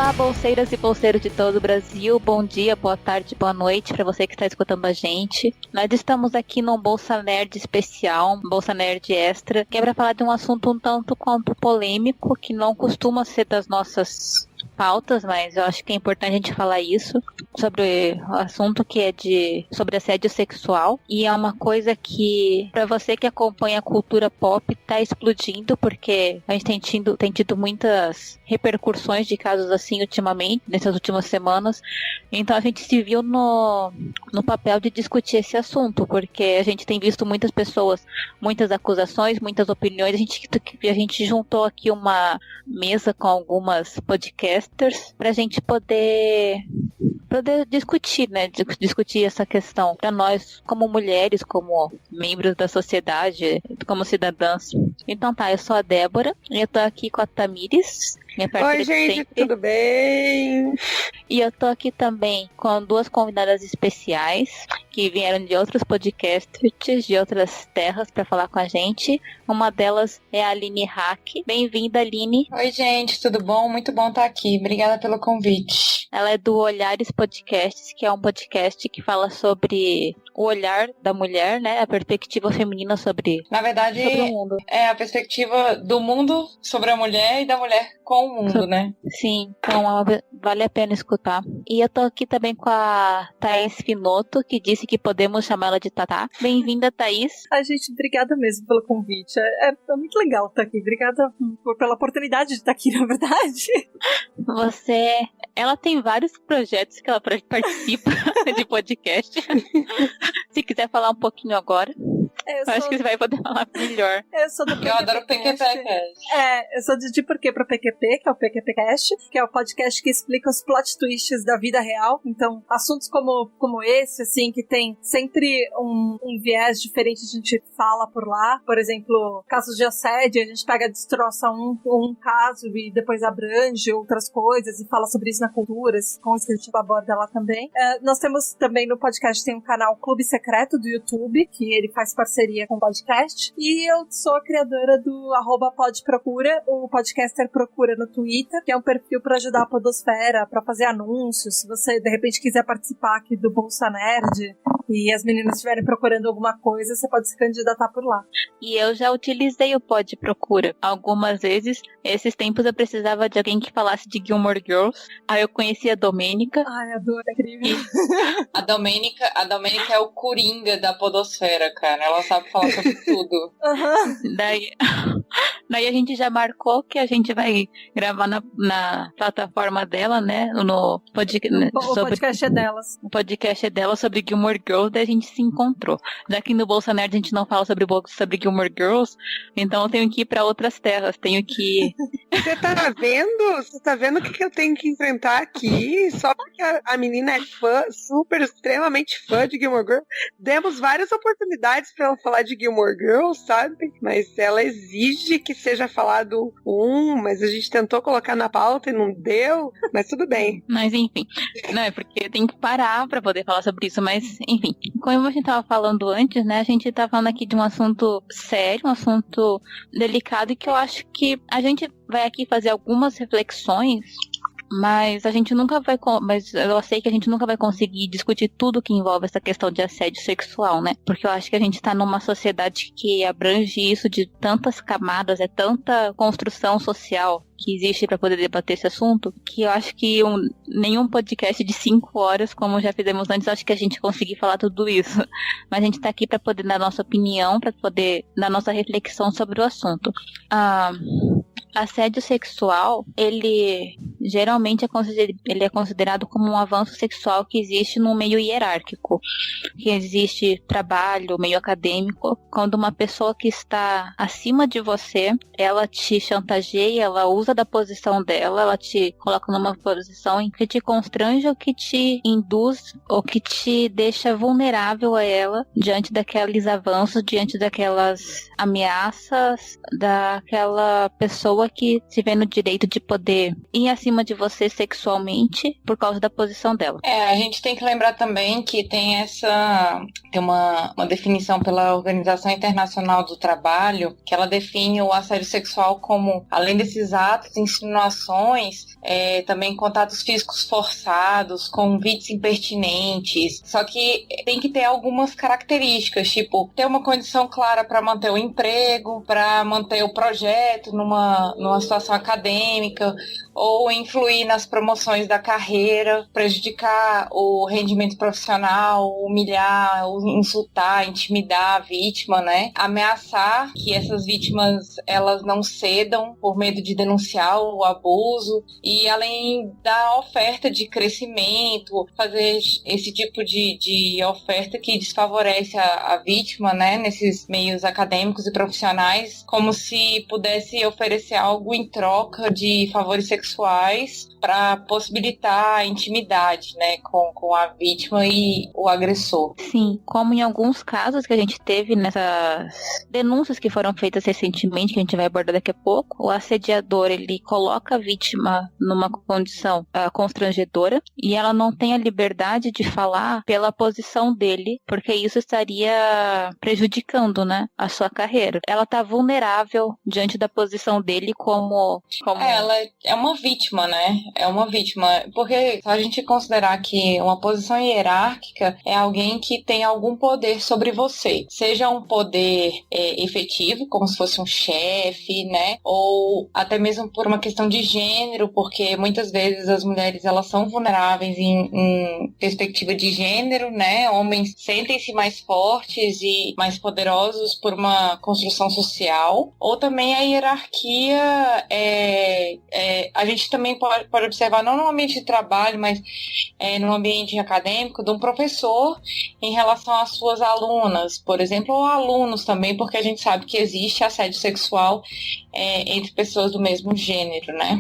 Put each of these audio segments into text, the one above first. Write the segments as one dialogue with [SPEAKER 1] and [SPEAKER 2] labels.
[SPEAKER 1] Olá, bolseiras e bolseiros de todo o Brasil. Bom dia, boa tarde, boa noite para você que está escutando a gente. Nós estamos aqui num Bolsa Nerd especial, um Bolsa Nerd extra, que é para falar de um assunto um tanto quanto polêmico, que não costuma ser das nossas pautas, mas eu acho que é importante a gente falar isso, sobre o assunto que é sobre assédio sexual, e é uma coisa que, para você que acompanha a cultura pop, tá explodindo, porque a gente tem tido muitas repercussões de casos assim ultimamente, nessas últimas semanas, então a gente se viu no papel de discutir esse assunto, porque a gente tem visto muitas pessoas, muitas acusações, muitas opiniões, a gente juntou aqui uma mesa com algumas podcasters pra gente poder discutir, né? Discutir essa questão para nós, como mulheres, como membros da sociedade, como cidadãs. Então tá, eu sou a Débora e eu tô aqui com a Tamires.
[SPEAKER 2] Oi, gente, tudo bem?
[SPEAKER 1] E eu tô aqui também com duas convidadas especiais que vieram de outros podcasts, de outras terras para falar com a gente. Uma delas é a Aline Hack. Bem-vinda, Aline.
[SPEAKER 3] Oi, gente, tudo bom? Muito bom estar aqui. Obrigada pelo convite.
[SPEAKER 1] Ela é do Olhares Podcasts, que é um podcast que fala sobre o olhar da mulher, né? A perspectiva feminina sobre o mundo.
[SPEAKER 3] É a perspectiva do mundo sobre a mulher e da mulher com o mundo, né?
[SPEAKER 1] Sim, então vale a pena escutar. E eu tô aqui também com a Thaís Finoto, que disse que podemos chamá-la de Tatá. Bem-vinda, Thaís.
[SPEAKER 4] Gente, obrigada mesmo pelo convite. É muito legal estar aqui. Obrigada pela oportunidade de estar aqui, na verdade.
[SPEAKER 1] Ela tem vários projetos que ela participa de podcast. Se quiser falar um pouquinho agora. Acho que você vai poder falar melhor.
[SPEAKER 4] Eu sou do PQP.
[SPEAKER 3] Eu adoro o PQP Cast.
[SPEAKER 4] Eu sou de Porquê pro PQP, que é o PQP Cast, que é o podcast que explica os plot twists da vida real. Então, assuntos como esse, assim, que tem sempre um viés diferente, a gente fala por lá. Por exemplo, casos de assédio, a gente pega, destroça um caso e depois abrange outras coisas e fala sobre isso na cultura, com isso que a gente aborda lá também. Nós temos também no podcast, tem um canal Clube Secreto do YouTube, que ele faz parceria com o podcast, e eu sou a criadora do @podprocura, o podcaster Procura no Twitter, que é um perfil para ajudar a podosfera, para fazer anúncios. Se você de repente quiser participar aqui do Bolsa Nerd e as meninas estiverem procurando alguma coisa, você pode se candidatar por lá.
[SPEAKER 1] E eu já utilizei o Pod Procura algumas vezes. Esses tempos eu precisava de alguém que falasse de Gilmore Girls. Aí eu conheci a Domênica.
[SPEAKER 4] Ai, adoro, é incrível.
[SPEAKER 3] A Domênica é o coringa da podosfera, cara. Ela sabe falar sobre tudo.
[SPEAKER 4] Uhum.
[SPEAKER 1] Daí a gente já marcou que a gente vai gravar na plataforma dela, né?
[SPEAKER 4] O podcast é delas.
[SPEAKER 1] O podcast é dela sobre Gilmore Girls, daí a gente se encontrou. Já que no Bolsa Nerd a gente não fala sobre Gilmore Girls, então eu tenho que ir pra outras terras. Tenho que...
[SPEAKER 2] Você tá vendo? Você tá vendo o que eu tenho que enfrentar aqui? Só porque a menina é fã, extremamente fã de Gilmore Girls. Demos várias oportunidades pra ela falar de Gilmore Girls, sabe? Mas ela exige que seja falado mas a gente tentou colocar na pauta e não deu, mas tudo bem.
[SPEAKER 1] Mas enfim, não é porque tem que parar pra poder falar sobre isso, mas enfim, como a gente tava falando antes, né, a gente tá falando aqui de um assunto sério, um assunto delicado, e que eu acho que a gente vai aqui fazer algumas reflexões, mas a gente nunca vai, mas eu sei que a gente nunca vai conseguir discutir tudo que envolve essa questão de assédio sexual, né? Porque eu acho que a gente tá numa sociedade que abrange isso de tantas camadas, é tanta construção social que existe para poder debater esse assunto, que eu acho que nenhum podcast de 5 horas, como já fizemos antes, acho que a gente conseguir falar tudo isso. Mas a gente tá aqui para poder dar nossa opinião, para poder dar nossa reflexão sobre o assunto. Assédio sexual, ele geralmente é considerado como um avanço sexual que existe no meio hierárquico, que existe trabalho, meio acadêmico, quando uma pessoa que está acima de você, ela te chantageia, ela usa da posição dela, ela te coloca numa posição em que te constrange ou que te induz ou que te deixa vulnerável a ela diante daqueles avanços, diante daquelas ameaças daquela pessoa que se vê no direito de poder ir acima cima de você sexualmente por causa da posição dela.
[SPEAKER 3] A gente tem que lembrar também que tem uma definição pela Organização Internacional do Trabalho, que ela define o assédio sexual como, além desses atos, insinuações, também contatos físicos forçados, convites impertinentes. Só que tem que ter algumas características, tipo, ter uma condição clara para manter o emprego, para manter o projeto numa situação acadêmica, ou influir nas promoções da carreira, prejudicar o rendimento profissional, humilhar, insultar, intimidar a vítima, né? Ameaçar que essas vítimas elas não cedam por medo de denunciar o abuso, e além da oferta de crescimento, fazer esse tipo de oferta que desfavorece a vítima, né? Nesses meios acadêmicos e profissionais, como se pudesse oferecer algo em troca de favores sexuais para possibilitar a intimidade, né, com a vítima e o agressor.
[SPEAKER 1] Sim, como em alguns casos que a gente teve nessas denúncias que foram feitas recentemente, que a gente vai abordar daqui a pouco, o assediador, ele coloca a vítima numa condição constrangedora e ela não tem a liberdade de falar pela posição dele, porque isso estaria prejudicando, né, a sua carreira. Ela tá vulnerável diante da posição dele como...
[SPEAKER 3] Ela é uma vítima, né? É uma vítima. Porque se a gente considerar que uma posição hierárquica é alguém que tem algum poder sobre você. Seja um poder efetivo, como se fosse um chefe, né? Ou até mesmo por uma questão de gênero, porque muitas vezes as mulheres elas são vulneráveis em perspectiva de gênero, né? Homens sentem-se mais fortes e mais poderosos por uma construção social. Ou também a hierarquia a gente também pode observar, não no ambiente de trabalho, mas no ambiente acadêmico, de um professor em relação às suas alunas, por exemplo, ou alunos também, porque a gente sabe que existe assédio sexual entre pessoas do mesmo gênero, né?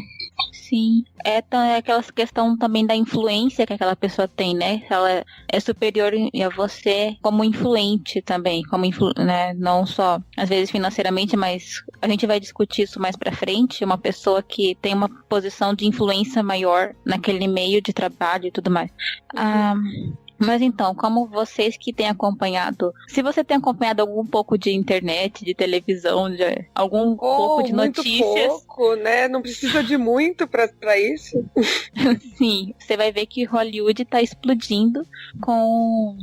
[SPEAKER 1] Sim, é aquela questão também da influência que aquela pessoa tem, né? Ela é superior a você como influente também, né? Não só, às vezes, financeiramente, mas a gente vai discutir isso mais pra frente, uma pessoa que tem uma posição de influência maior naquele meio de trabalho e tudo mais. Mas então, como vocês que têm acompanhado, se você tem acompanhado algum pouco de internet, de televisão, de algum pouco de notícias...
[SPEAKER 2] Muito pouco, né? Não precisa de muito pra isso.
[SPEAKER 1] Sim, você vai ver que Hollywood tá explodindo com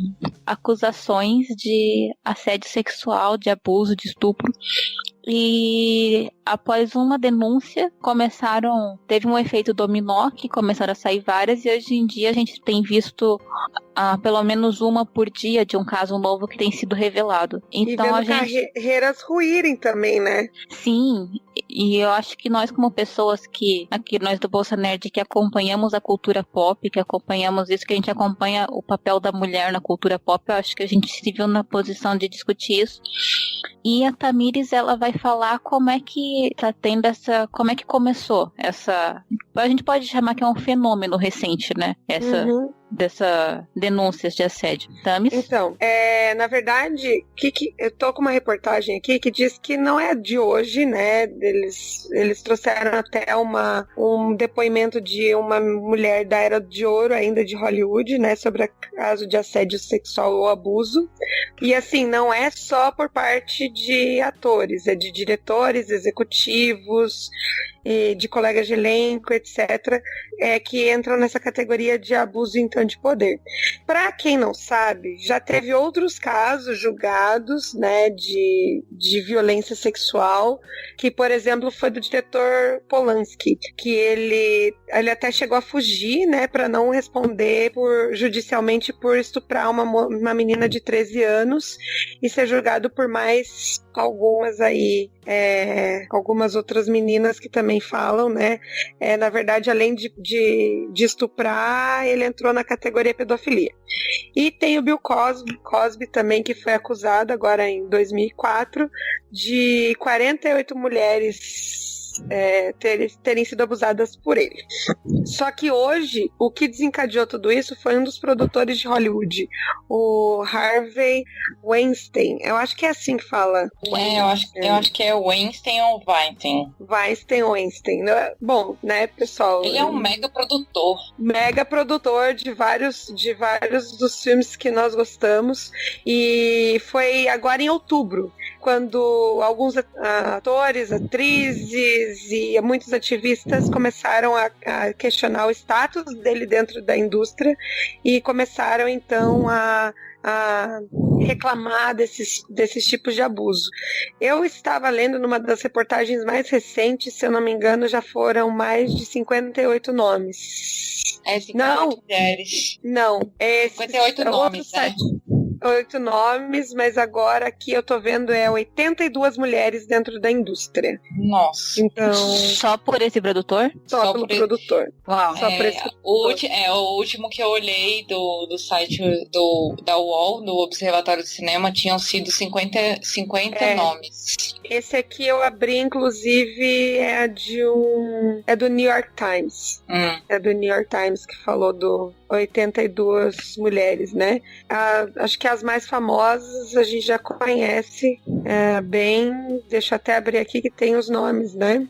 [SPEAKER 1] acusações de assédio sexual, de abuso, de estupro. E após uma denúncia, teve um efeito dominó, que começaram a sair várias, e hoje em dia a gente tem visto pelo menos uma por dia de um caso novo que tem sido revelado. Então,
[SPEAKER 2] e vendo carreiras ruírem também, né?
[SPEAKER 1] Sim, e eu acho que nós como pessoas aqui nós do Bolsa Nerd, que acompanhamos a cultura pop, que acompanhamos isso, que a gente acompanha o papel da mulher na cultura pop, eu acho que a gente se viu na posição de discutir isso. E a Tamires, ela vai falar como é que tá tendo como é que começou a gente pode chamar que é um fenômeno recente, né? Dessa denúncias de assédio. Tamis?
[SPEAKER 2] Então, na verdade, eu tô com uma reportagem aqui que diz que não é de hoje, né? Eles trouxeram até um depoimento de uma mulher da Era de Ouro, ainda de Hollywood, né? Sobre o caso de assédio sexual ou abuso. E assim, não é só por parte de atores, é de diretores, executivos, de colegas de elenco, etc., que entram nessa categoria de abuso então de poder. Para quem não sabe, já teve outros casos julgados, né, de violência sexual, que, por exemplo, foi do diretor Polanski, que ele até chegou a fugir, né, para não responder judicialmente por estuprar uma menina de 13 anos e ser julgado por mais algumas outras meninas que também falam, né? Na verdade, além de estuprar, ele entrou na categoria pedofilia. E tem o Bill Cosby também, que foi acusado agora em 2004 de 48 mulheres terem sido abusadas por ele. Só que hoje, o que desencadeou tudo isso foi um dos produtores de Hollywood, o Harvey Weinstein. Eu acho que é assim que fala.
[SPEAKER 3] Eu acho que é Weinstein ou Weinstein.
[SPEAKER 2] Weinstein. Bom, né, pessoal?
[SPEAKER 3] Ele é um mega produtor.
[SPEAKER 2] Mega produtor de vários dos filmes que nós gostamos. E foi agora em outubro, quando alguns atores, atrizes e muitos ativistas começaram a questionar o status dele dentro da indústria e começaram então a reclamar desses tipos de abuso. Eu estava lendo numa das reportagens mais recentes, se eu não me engano, já foram mais de 58 nomes.
[SPEAKER 3] 58 mulheres.
[SPEAKER 2] Não,
[SPEAKER 3] 58 nomes, né?
[SPEAKER 2] 8 nomes, mas agora aqui eu tô vendo 82 mulheres dentro da indústria.
[SPEAKER 3] Nossa.
[SPEAKER 2] Então,
[SPEAKER 1] Só por esse produtor?
[SPEAKER 2] Só pelo produtor.
[SPEAKER 1] Uau.
[SPEAKER 2] Só por esse
[SPEAKER 3] O último que eu olhei do site da UOL, do Observatório de Cinema, tinham sido 50 nomes.
[SPEAKER 2] Esse aqui eu abri, inclusive, é do New York Times. É do New York Times que falou do 82 mulheres, né? Acho que as mais famosas a gente já conhece bem. Deixa eu até abrir aqui que tem os nomes, né?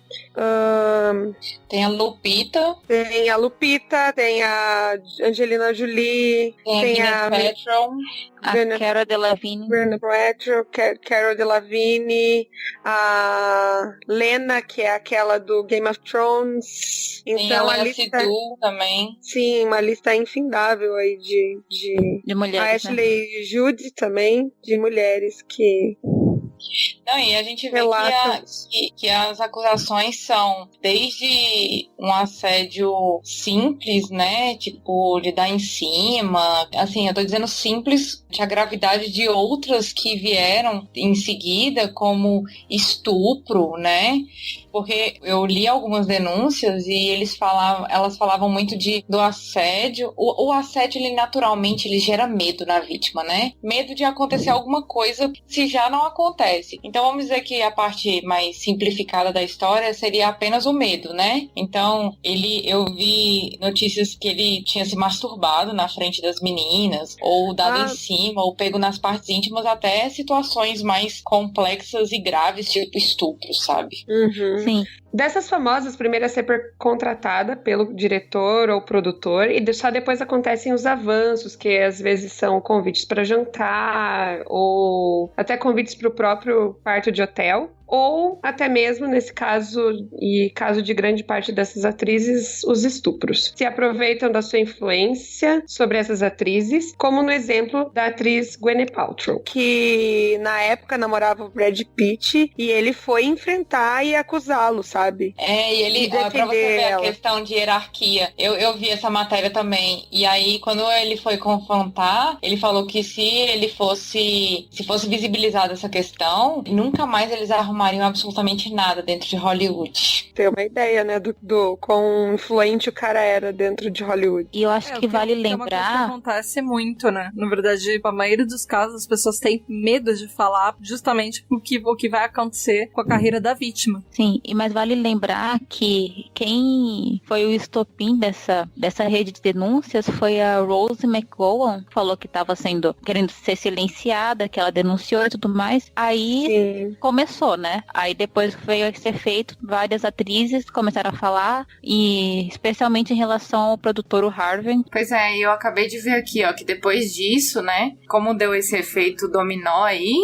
[SPEAKER 3] Tem a Lupita.
[SPEAKER 2] Tem a Lupita, tem a Angelina Jolie, tem a
[SPEAKER 3] Paltrow,
[SPEAKER 1] A Cara Delevingne.
[SPEAKER 2] Gwyneth Paltrow, Cara Delevingne, a Lena, que é aquela do Game of Thrones.
[SPEAKER 3] Tem
[SPEAKER 2] Então,
[SPEAKER 3] a
[SPEAKER 2] a
[SPEAKER 3] Léa
[SPEAKER 2] lista
[SPEAKER 3] Seydoux também.
[SPEAKER 2] Sim, uma lista infindável aí
[SPEAKER 1] De mulheres,
[SPEAKER 2] a Ashley Judd também, de mulheres que
[SPEAKER 3] Não, e a gente vê
[SPEAKER 2] relatam.
[SPEAKER 3] que as acusações são desde um assédio simples, né? Tipo, de dar em cima. Assim, eu tô dizendo simples, a gravidade de outras que vieram em seguida, como estupro, né? Porque eu li algumas denúncias e elas falavam muito do assédio. O assédio, ele naturalmente ele gera medo na vítima, né? Medo de acontecer alguma coisa se já não acontece. Então vamos dizer que a parte mais simplificada da história seria apenas o medo, né? Então eu vi notícias que ele tinha se masturbado na frente das meninas, ou dado em cima, ou pego nas partes íntimas, até situações mais complexas e graves, tipo estupro, sabe?
[SPEAKER 2] Uhum.
[SPEAKER 1] Sim.
[SPEAKER 2] Dessas famosas, primeiro é ser contratada pelo diretor ou produtor, e só depois acontecem os avanços, que às vezes são convites para jantar, ou até convites para o próprio quarto de hotel, ou até mesmo, nesse caso, e caso de grande parte dessas atrizes, os estupros. Se aproveitam da sua influência sobre essas atrizes, como no exemplo da atriz Gwyneth Paltrow, que na época namorava o Brad Pitt, e ele foi enfrentar e acusá-lo, sabe?
[SPEAKER 3] E ele, pra você ver a questão de hierarquia, eu vi essa matéria também, e aí quando ele foi confrontar, ele falou que se fosse visibilizada essa questão, nunca mais eles arrumariam absolutamente nada dentro de Hollywood.
[SPEAKER 2] Tem uma ideia, né, do quão influente o cara era dentro de Hollywood.
[SPEAKER 1] E eu acho que vale lembrar... É uma coisa que
[SPEAKER 4] acontece muito, né? Na verdade, a maioria dos casos, as pessoas têm medo de falar justamente o que vai acontecer com a carreira da vítima.
[SPEAKER 1] Sim, mas vale lembrar que quem foi o estopim dessa rede de denúncias foi a Rose McGowan, falou que estava querendo ser silenciada, que ela denunciou e tudo mais. Aí começou, né? Aí depois veio a ser feito, várias atrizes começaram a falar, e especialmente em relação ao produtor, o Harvey.
[SPEAKER 3] Pois é, eu acabei de ver aqui, ó, que depois disso, né, como deu esse efeito dominó aí,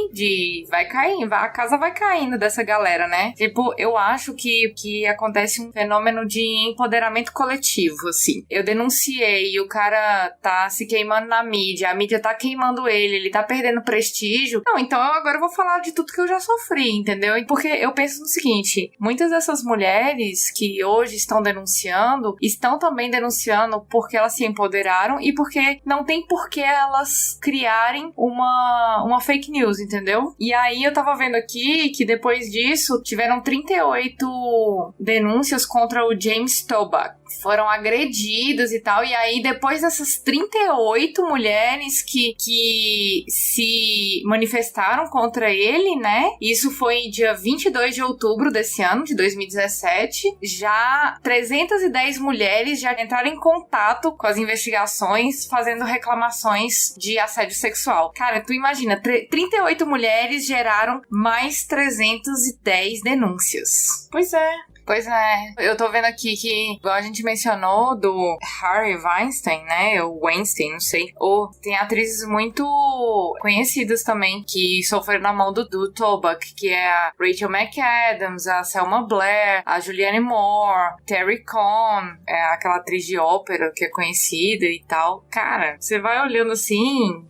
[SPEAKER 3] a casa vai caindo dessa galera, né? Tipo, eu acho que acontece um fenômeno de empoderamento coletivo, assim. Eu denunciei e o cara tá se queimando na mídia, a mídia tá queimando ele tá perdendo prestígio. Não, então agora eu vou falar de tudo que eu já sofri, entendeu? Porque eu penso no seguinte, muitas dessas mulheres que hoje estão denunciando, estão também denunciando porque elas se empoderaram e porque não tem por que elas criarem uma fake news, entendeu? E aí eu tava vendo aqui que depois disso tiveram 38 denúncias contra o James Toback.
[SPEAKER 5] foram agredidos e tal, e aí depois dessas 38 mulheres que se manifestaram contra ele, né, isso foi dia 22 de outubro desse ano, de 2017, já 310 mulheres já entraram em contato com as investigações, fazendo reclamações de assédio sexual. Cara, tu imagina, 38 mulheres geraram mais 310 denúncias.
[SPEAKER 3] Pois é.
[SPEAKER 5] Pois é, eu tô vendo aqui que, igual a gente mencionou, do Harvey Weinstein, né, ou Weinstein, não sei, ou tem atrizes muito conhecidas também que sofreram na mão do Toback, que é a Rachel McAdams, a Selma Blair, a Julianne Moore, Terry Cohn, aquela atriz de ópera que é conhecida e tal. Cara, você vai olhando assim,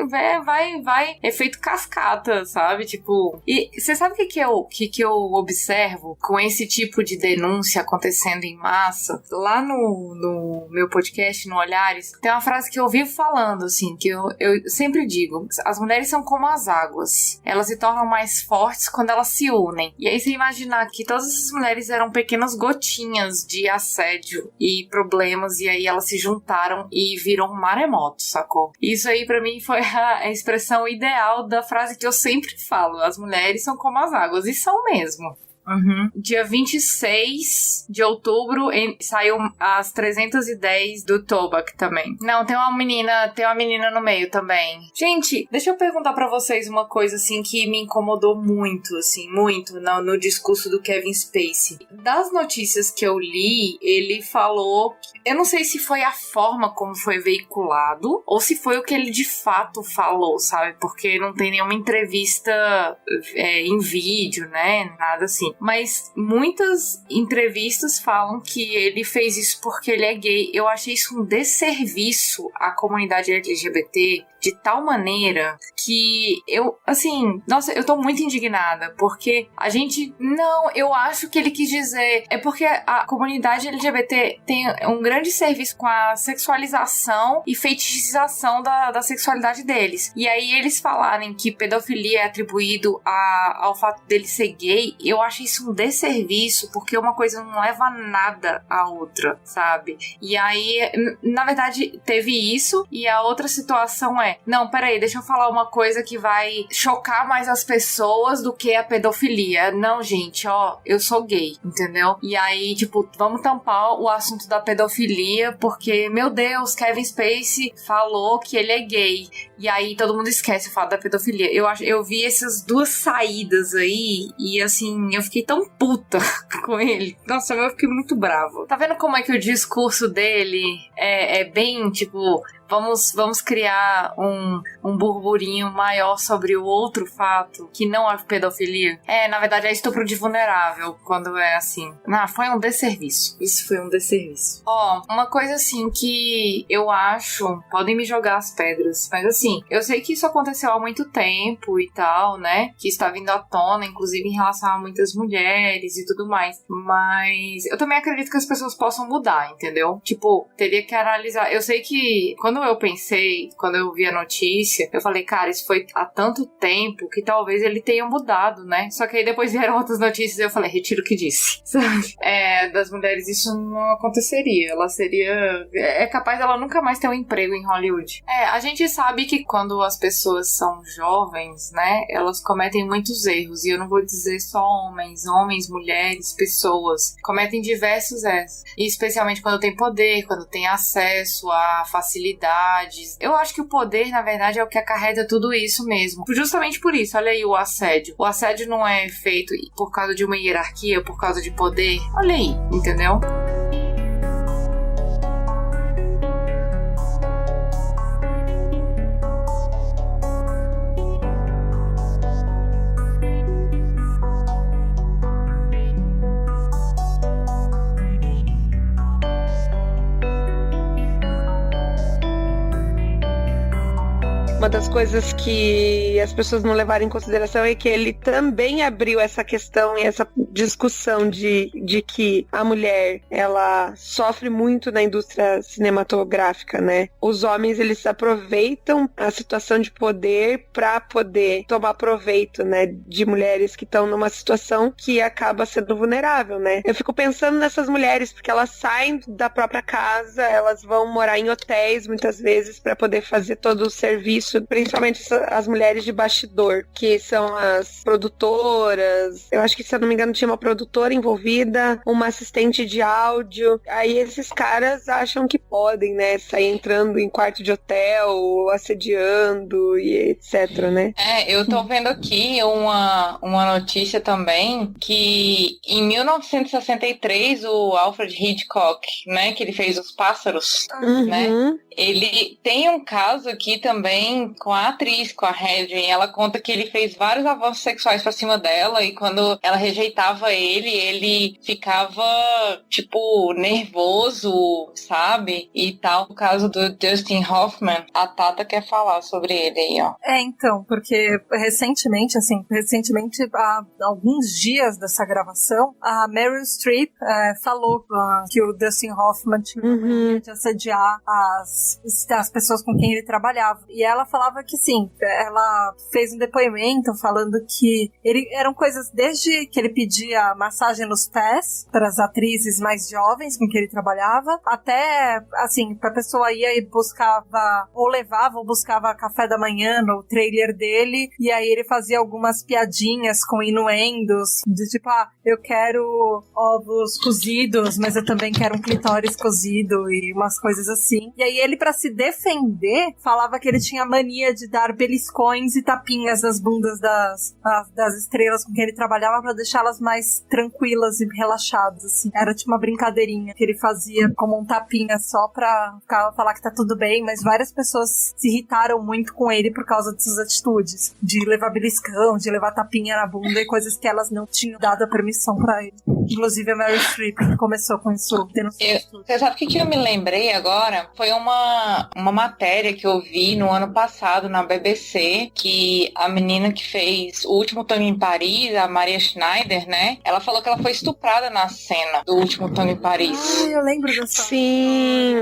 [SPEAKER 5] vai efeito cascata, sabe? Tipo, e você sabe o que eu observo com esse tipo de denúncia acontecendo em massa? Lá no meu podcast, no Olhares, tem uma frase que eu vivo falando, assim, que eu sempre digo: as mulheres são como as águas, elas se tornam mais fortes quando elas se unem. E aí você imaginar que todas essas mulheres eram pequenas gotinhas de assédio e problemas, e aí elas se juntaram e viram um maremoto, sacou? Isso aí pra mim foi a expressão ideal da frase que eu sempre falo: as mulheres são como as águas, e são mesmo.
[SPEAKER 3] Uhum.
[SPEAKER 5] Dia 26 de outubro saiu as 310 do Toback também. Não, tem uma menina no meio também. Gente, deixa eu perguntar pra vocês uma coisa assim que me incomodou muito, assim, muito no discurso do Kevin Spacey. Das notícias que eu li, ele falou, eu não sei se foi a forma como foi veiculado ou se foi o que ele de fato falou, sabe? Porque não tem nenhuma entrevista em vídeo, né? Nada assim. Mas muitas entrevistas falam que ele fez isso porque ele é gay. Eu achei isso um desserviço à comunidade LGBT de tal maneira que eu, assim, nossa, eu tô muito indignada, porque a gente, não, eu acho que ele quis dizer, é porque a comunidade LGBT tem um grande serviço com a sexualização e fetichização da sexualidade deles. E aí eles falarem que pedofilia é atribuído ao fato dele ser gay, eu acho isso um desserviço, porque uma coisa não leva nada à outra, sabe? E aí, na verdade, teve isso, e a outra situação não, peraí, deixa eu falar uma coisa que vai chocar mais as pessoas do que a pedofilia. Não, gente, ó, eu sou gay, entendeu? E aí, tipo, vamos tampar o assunto da pedofilia, porque, meu Deus, Kevin Spacey falou que ele é gay. E aí todo mundo esquece o fato da pedofilia. Eu vi essas duas saídas aí, e assim, eu fiquei tão puta com ele. Nossa, eu fiquei muito bravo. Tá vendo como é que o discurso dele é bem, tipo, vamos criar um burburinho maior sobre o outro fato, que não é pedofilia? Na verdade é estupro de vulnerável, quando é assim. Não, foi um desserviço. Isso foi um desserviço. Ó, uma coisa assim que eu acho, podem me jogar as pedras, mas assim, eu sei que isso aconteceu há muito tempo e tal, né? Que está vindo à tona, inclusive em relação a muitas mulheres e tudo mais. Mas eu também acredito que as pessoas possam mudar, entendeu? Tipo, teria que analisar. Eu sei que quando eu vi a notícia, eu falei, cara, isso foi há tanto tempo que talvez ele tenha mudado, né? Só que aí depois vieram outras notícias e eu falei, retiro o que disse. Das mulheres isso não aconteceria. Ela seria... É capaz dela nunca mais ter um emprego em Hollywood. A gente sabe que quando as pessoas são jovens, né, elas cometem muitos erros. E eu não vou dizer só homens, mulheres, pessoas. Cometem diversos erros. E especialmente quando tem poder, quando tem acesso a facilidades. Eu acho que o poder, na verdade, é o que acarreta tudo isso mesmo. Justamente por isso, olha aí o assédio. O assédio não é feito por causa de uma hierarquia, por causa de poder. Olha aí, entendeu?
[SPEAKER 2] Uma das coisas que as pessoas não levaram em consideração é que ele também abriu essa questão e essa discussão de que a mulher, ela sofre muito na indústria cinematográfica, né? Os homens, eles aproveitam a situação de poder para poder tomar proveito, né, de mulheres que estão numa situação que acaba sendo vulnerável, né? Eu fico pensando nessas mulheres, porque elas saem da própria casa, elas vão morar em hotéis muitas vezes para poder fazer todo o serviço, principalmente as mulheres de bastidor, que são as produtoras. Eu acho que, se eu não me engano, tinha uma produtora envolvida, uma assistente de áudio. Aí esses caras acham que podem, né, sair entrando em quarto de hotel, assediando e etc, né?
[SPEAKER 3] Eu tô vendo aqui uma notícia também que em 1963 o Alfred Hitchcock, né, que ele fez Os Pássaros, né? Ele tem um caso aqui também com a atriz, com a Hedwig. Ela conta que ele fez vários avanços sexuais pra cima dela e quando ela rejeitava ele ficava, tipo, nervoso, sabe? E tal. No caso do Dustin Hoffman, a Tata quer falar sobre ele aí, ó.
[SPEAKER 4] Então, porque recentemente, há alguns dias dessa gravação, a Meryl Streep falou que o Dustin Hoffman tinha mania de assediar as pessoas com quem ele trabalhava. E ela falava que sim, ela fez um depoimento falando que eram coisas desde que ele pedia massagem nos pés para as atrizes mais jovens com quem ele trabalhava, até, assim, pra pessoa ia e buscava, ou levava ou buscava café da manhã no trailer dele, e aí ele fazia algumas piadinhas com inuendos, de tipo, eu quero ovos cozidos, mas eu também quero um clitóris cozido, e umas coisas assim. E aí ele, pra se defender, falava que ele tinha mania de dar beliscões e tapinhas nas bundas das estrelas com quem ele trabalhava pra deixá-las mais tranquilas e relaxadas, assim. Era tipo uma brincadeirinha que ele fazia como um tapinha só pra falar que tá tudo bem, mas várias pessoas se irritaram muito com ele por causa dessas atitudes, de levar beliscão, de levar tapinha na bunda e coisas que elas não tinham dado a permissão pra ele. Inclusive a Meryl Streep que começou com isso.
[SPEAKER 3] Você sabe o que eu me lembrei agora? Foi uma matéria que eu vi no ano passado na BBC, que a menina que fez O Último Tango em Paris, a Maria Schneider, né? Ela falou que ela foi estuprada na cena do Último Tango em Paris.
[SPEAKER 4] Eu lembro dessa.
[SPEAKER 2] Sim.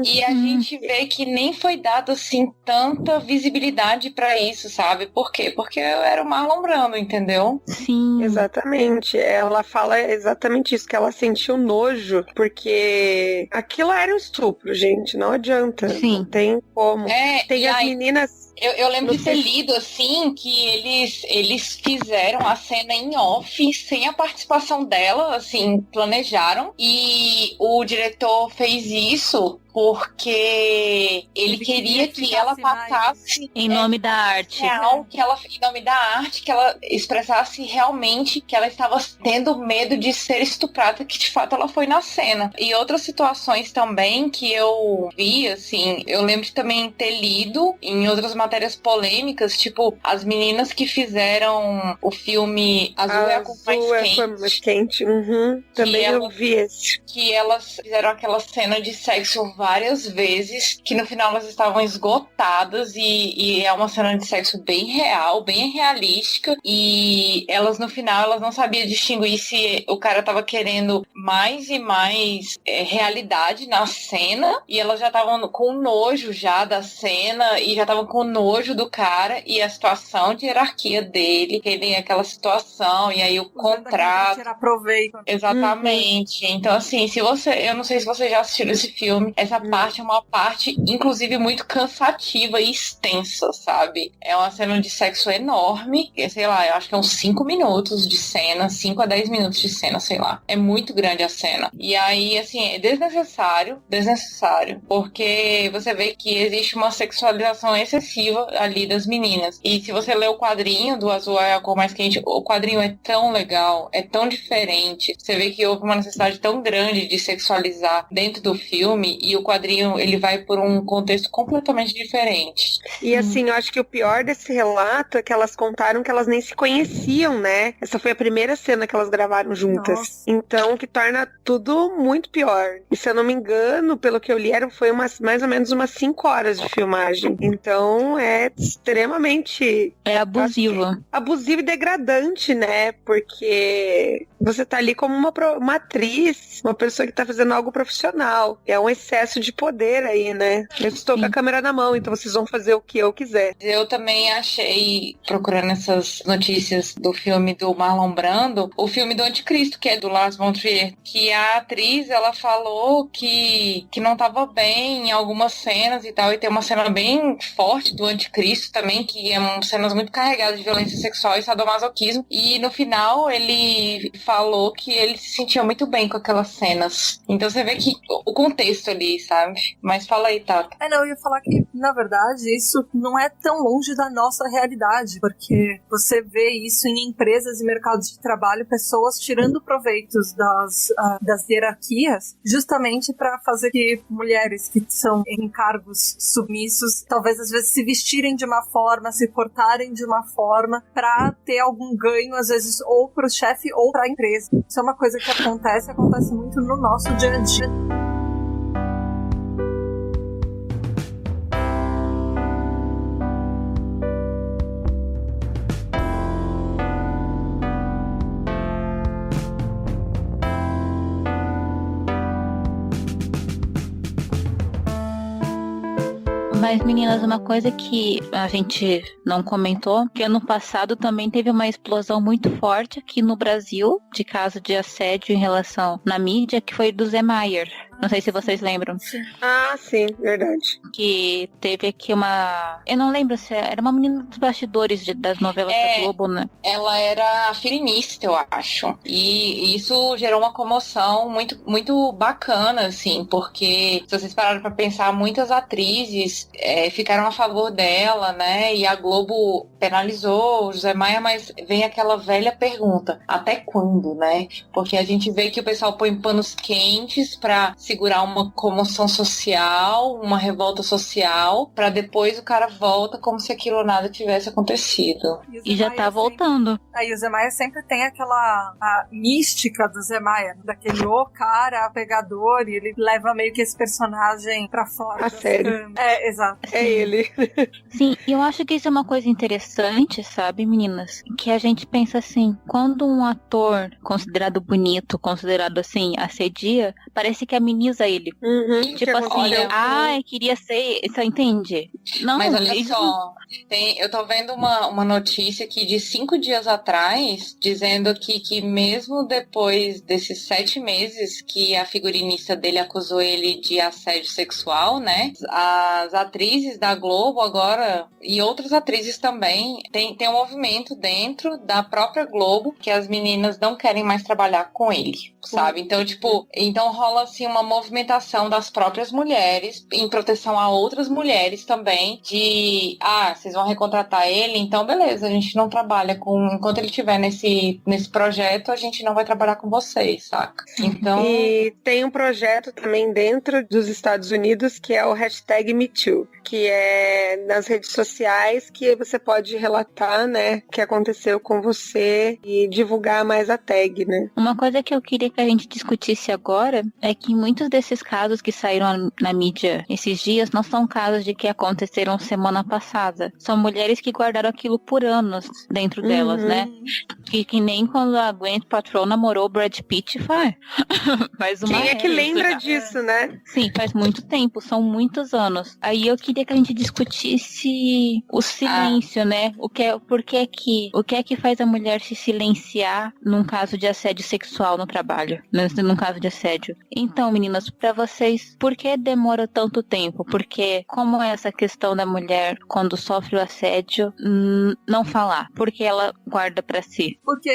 [SPEAKER 3] E a gente vê que nem foi dado assim tanta visibilidade pra isso, sabe? Por quê? Porque eu era o Marlon Brando, entendeu?
[SPEAKER 1] Sim.
[SPEAKER 2] Exatamente. Ela fala exatamente isso, que ela sentiu nojo, porque aquilo era um estupro, gente. Não adianta.
[SPEAKER 1] Sim.
[SPEAKER 2] Não tem como. Tem as meninas...
[SPEAKER 3] Eu lembro de ter lido, assim, que eles fizeram a cena em off, sem a participação dela, assim, planejaram. E o diretor fez isso porque ele queria que ela passasse
[SPEAKER 1] em nome da arte.
[SPEAKER 3] Real, em nome da arte, que ela expressasse realmente que ela estava tendo medo de ser estuprada, que de fato ela foi na cena. E outras situações também que eu vi, assim, eu lembro de também ter lido em outras matérias polêmicas, tipo, as meninas que fizeram o filme Azul é a Cor Mais Quente.
[SPEAKER 2] Também eu vi esse.
[SPEAKER 3] Que elas fizeram aquela cena de sexo várias vezes, que no final elas estavam esgotadas e é uma cena de sexo bem real, bem realística, e elas no final elas não sabiam distinguir se o cara tava querendo mais e mais realidade na cena, e elas já estavam com nojo já da cena e já estavam com nojo do cara e a situação de hierarquia dele, ele aquela situação e aí o contrato.
[SPEAKER 4] Tirar proveito.
[SPEAKER 3] Exatamente. Então assim, eu não sei se você já assistiu esse filme, essa parte é uma parte, inclusive, muito cansativa e extensa, sabe? É uma cena de sexo enorme, sei lá, eu acho que é uns 5 minutos de cena, 5 a 10 minutos de cena, sei lá. É muito grande a cena. E aí, assim, é desnecessário, porque você vê que existe uma sexualização excessiva ali das meninas. E se você lê o quadrinho do Azul é a Cor Mais Quente, o quadrinho é tão legal, é tão diferente. Você vê que houve uma necessidade tão grande de sexualizar dentro do filme, e o quadrinho, ele vai por um contexto completamente diferente.
[SPEAKER 2] E assim, eu acho que o pior desse relato é que elas contaram que elas nem se conheciam, né? Essa foi a primeira cena que elas gravaram juntas. Nossa. Então, que torna tudo muito pior. E se eu não me engano, pelo que eu li, foi mais ou menos umas 5 horas de filmagem. Então, situação é extremamente
[SPEAKER 1] É abusivo.
[SPEAKER 2] abusivo e degradante, né? Porque você tá ali como uma atriz, uma pessoa que tá fazendo algo profissional. É um excesso de poder aí, né? Eu estou com a câmera na mão, então vocês vão fazer o que eu quiser.
[SPEAKER 3] Eu também achei, procurando essas notícias do filme do Marlon Brando, o filme do Anticristo, que é do Lars von Trier, que a atriz, ela falou que não tava bem em algumas cenas e tal, e tem uma cena bem forte do Anticristo também, que é cenas muito carregadas de violência sexual e sadomasoquismo, e no final ele falou que ele se sentia muito bem com aquelas cenas. Então você vê que o contexto ali, sabe? Mas fala aí, Tata.
[SPEAKER 4] Não, eu ia falar que, na verdade, isso não é tão longe da nossa realidade, porque você vê isso em empresas e mercados de trabalho, pessoas tirando proveitos das hierarquias, justamente para fazer que mulheres que são em cargos submissos, talvez às vezes se vestirem de uma forma, se portarem de uma forma, para ter algum ganho, às vezes, ou para o chefe ou para a empresa. Isso é uma coisa que acontece muito no nosso dia a dia.
[SPEAKER 1] Mas, meninas, uma coisa que a gente não comentou, que ano passado também teve uma explosão muito forte aqui no Brasil, de caso de assédio em relação na mídia, que foi do Zé Maier. Não sei se vocês lembram.
[SPEAKER 2] Ah, sim, verdade.
[SPEAKER 1] Que teve aqui uma... Eu não lembro se era uma menina dos bastidores das novelas da Globo, né?
[SPEAKER 3] Ela era feminista, eu acho. E isso gerou uma comoção muito, muito bacana, assim, porque se vocês pararam pra pensar, muitas atrizes ficaram a favor dela, né? E a Globo penalizou o José Maia, mas vem aquela velha pergunta, até quando, né? Porque a gente vê que o pessoal põe panos quentes pra segurar uma comoção social, uma revolta social, pra depois o cara volta como se aquilo nada tivesse acontecido.
[SPEAKER 1] E já tá voltando.
[SPEAKER 4] Aí o Zé Maia sempre tem a mística do Zé Maia, daquele cara pegador, e ele leva meio que esse personagem pra fora.
[SPEAKER 2] A sério.
[SPEAKER 4] Exato.
[SPEAKER 2] É ele.
[SPEAKER 1] Sim, e eu acho que isso é uma coisa interessante, sabe, meninas? Que a gente pensa assim, quando um ator considerado bonito, considerado assim, assedia, parece que ameniza ele.
[SPEAKER 2] Uhum,
[SPEAKER 1] tipo assim, eu queria ser, você entende? Não,
[SPEAKER 3] mas olha só, eu tô vendo uma notícia aqui de 5 dias atrás, dizendo que mesmo depois desses 7 meses que a figurinista dele acusou ele de assédio sexual, né? As atrizes da Globo agora, e outras atrizes também, tem um movimento dentro da própria Globo que as meninas não querem mais trabalhar com ele, sabe? Então, então rola assim uma movimentação das próprias mulheres em proteção a outras mulheres também, de vocês vão recontratar ele, então beleza, a gente não trabalha enquanto ele estiver nesse projeto, a gente não vai trabalhar com vocês, saca? Então...
[SPEAKER 2] E tem um projeto também dentro dos Estados Unidos que é o #MeToo, que é nas redes sociais que você pode relatar, né, o que aconteceu com você e divulgar mais a tag, né?
[SPEAKER 1] Uma coisa que eu queria que a gente discutisse agora é que muitos desses casos que saíram na mídia esses dias não são casos de que aconteceram semana passada. São mulheres que guardaram aquilo por anos dentro delas, né? Que nem quando a Gwyneth Paltrow namorou o Brad Pitt faz uma...
[SPEAKER 2] Quem é que lembra disso, né?
[SPEAKER 1] Sim, faz muito tempo, são muitos anos. Aí eu queria que a gente discutisse o silêncio, né? O que é que faz a mulher se silenciar num caso de assédio sexual no trabalho, num caso de assédio. Então, meninas, pra vocês, por que demora tanto tempo? Porque como é essa questão da mulher, quando sofre o assédio, não falar? Porque ela guarda pra si?
[SPEAKER 4] Porque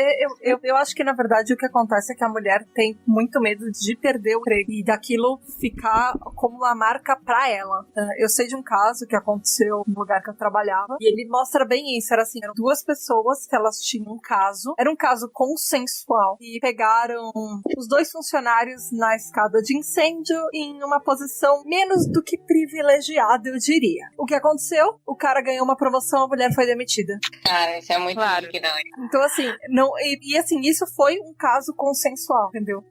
[SPEAKER 4] eu acho que, na verdade, o que acontece é que a mulher tem muito medo de perder o emprego e daquilo ficar como uma marca pra ela. Eu sei de um caso que aconteceu no lugar que eu trabalhava, e ele mostra bem isso. Era assim, eram 2 pessoas que elas tinham um caso, era um caso consensual, e pegaram os 2 funcionários na escada de de incêndio em uma posição menos do que privilegiada, eu diria. O que aconteceu? O cara ganhou uma promoção, a mulher foi demitida.
[SPEAKER 3] Cara, isso é muito
[SPEAKER 1] Claro.
[SPEAKER 3] indignante.
[SPEAKER 4] Então, assim, não, e assim, isso foi um caso consensual, entendeu?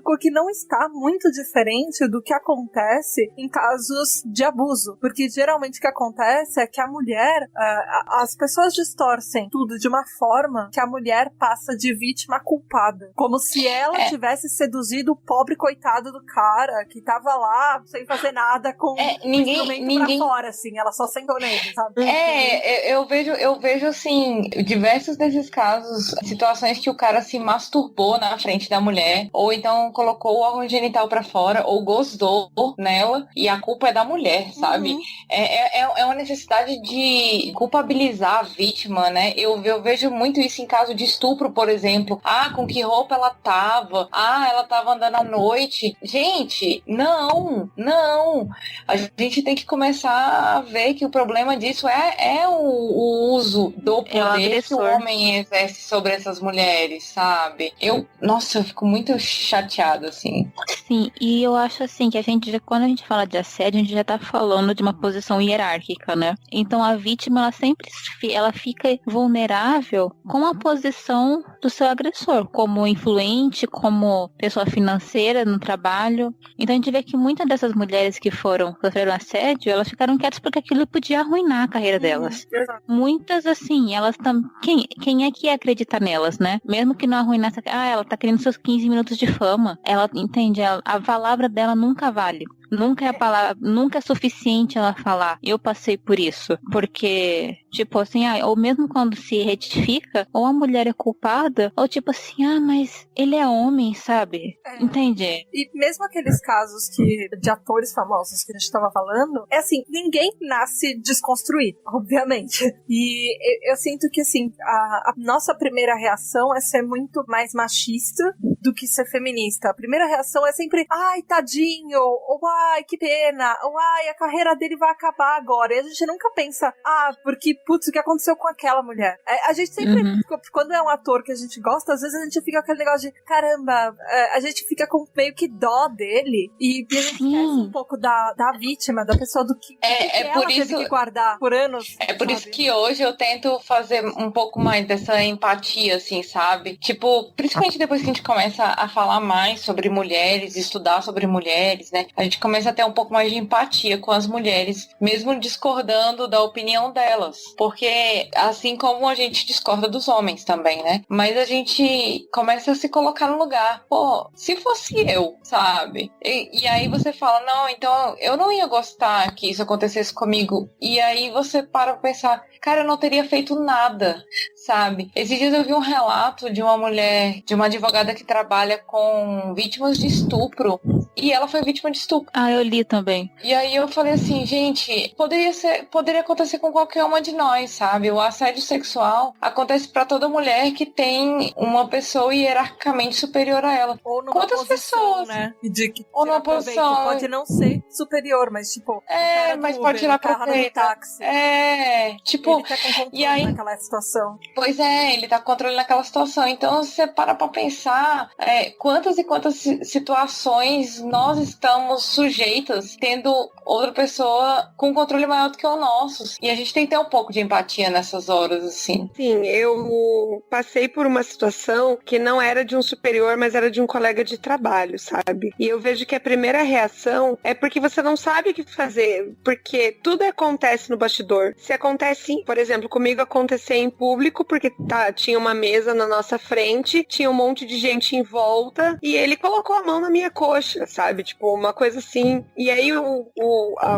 [SPEAKER 4] O que não está muito diferente do que acontece em casos de abuso. Porque geralmente o que acontece é que a mulher, as pessoas distorcem tudo de uma forma que a mulher passa de vítima a culpada. Como se ela tivesse seduzido o pobre coitado do cara que tava lá sem fazer nada com o instrumento pra fora, assim. Ela só sentou nele, sabe?
[SPEAKER 3] Eu vejo, assim, diversos desses casos, situações que o cara se masturbou na frente da mulher, ou então colocou o órgão genital pra fora, ou gozou nela, e a culpa é da mulher, sabe? É uma necessidade de culpabilizar a vítima, né? Eu vejo muito isso em caso de estupro, por exemplo. Com que roupa ela tava? Ela tava andando à noite. Gente, não. A gente tem que começar a ver que o problema disso é o uso do poder que o homem exerce sobre essas mulheres, sabe? Eu fico muito chateada, assim.
[SPEAKER 1] Sim, e eu acho assim que quando a gente fala de assédio, a gente já tá falando de uma posição hierárquica, né? Então a vítima, ela sempre fica vulnerável com a posição do seu agressor, como influente, como pessoa financeira no trabalho. Então a gente vê que muitas dessas mulheres que sofreram assédio, elas ficaram quietas porque aquilo podia arruinar a carreira delas. Muitas, assim, elas quem é que ia acreditar nelas, né? Mesmo que não arruinasse, ela tá querendo seus 15 minutos de fama. Ela entende, a palavra dela nunca vale. Nunca é suficiente ela falar, eu passei por isso. Porque, tipo assim, ou mesmo quando se retifica, ou a mulher é culpada, ou tipo assim, mas ele é homem, sabe? Entende?
[SPEAKER 4] E mesmo aqueles casos de atores famosos que a gente tava falando, é assim, ninguém nasce desconstruído, obviamente. E eu sinto que, assim, a nossa primeira reação é ser muito mais machista do que ser feminista. A primeira reação é sempre, tadinho, ou que pena, ou a carreira dele vai acabar agora. E a gente nunca pensa, porque, putz, o que aconteceu com aquela mulher? A gente sempre, quando é um ator que a gente gosta, às vezes a gente fica com aquele negócio de, caramba, a gente fica com meio que dó dele, e a gente esquece um pouco da vítima, da pessoa do que ela teve que guardar por anos.
[SPEAKER 3] É por isso que hoje eu tento fazer um pouco mais dessa empatia, assim, sabe? Tipo, principalmente depois que a gente começa a falar mais sobre mulheres, estudar sobre mulheres, né? A gente começa a ter um pouco mais de empatia com as mulheres, mesmo discordando da opinião delas. Porque, assim como a gente discorda dos homens também, né? Mas a gente começa a se colocar no lugar. Pô, se fosse eu, sabe? E aí você fala, não, então eu não ia gostar que isso acontecesse comigo. E aí você para pra pensar, cara, eu não teria feito nada, sabe? Esses dias eu vi um relato de uma mulher, de uma advogada que trabalha com vítimas de estupro. E ela foi vítima de estupro.
[SPEAKER 1] Eu li também.
[SPEAKER 3] E aí eu falei assim, gente, poderia acontecer com qualquer uma de nós, sabe? O assédio sexual acontece pra toda mulher que tem uma pessoa hierarquicamente superior a ela.
[SPEAKER 4] Ou numa
[SPEAKER 3] Quantas
[SPEAKER 4] posição,
[SPEAKER 3] pessoas?
[SPEAKER 4] né?
[SPEAKER 3] Ou numa posição.
[SPEAKER 4] Pode não ser superior, mas tipo,
[SPEAKER 3] mas pode tirar proveito.
[SPEAKER 4] Táxi.
[SPEAKER 3] Tipo,
[SPEAKER 4] ele tá com controle
[SPEAKER 3] e aí,
[SPEAKER 4] naquela situação.
[SPEAKER 3] Pois ele tá controlando aquela situação. Então você para pra pensar quantas e quantas situações nós estamos sujeitas tendo outra pessoa com um controle maior do que o nosso. E a gente tem que ter um pouco de empatia nessas horas, assim.
[SPEAKER 2] Sim, eu passei por uma situação que não era de um superior, mas era de um colega de trabalho, sabe? E eu vejo que a primeira reação é porque você não sabe o que fazer, porque tudo acontece no bastidor. Se acontece, por exemplo, comigo acontecer em público, porque tinha uma mesa na nossa frente, tinha um monte de gente em volta, e ele colocou a mão na minha coxa, sabe? Tipo, uma coisa assim. E aí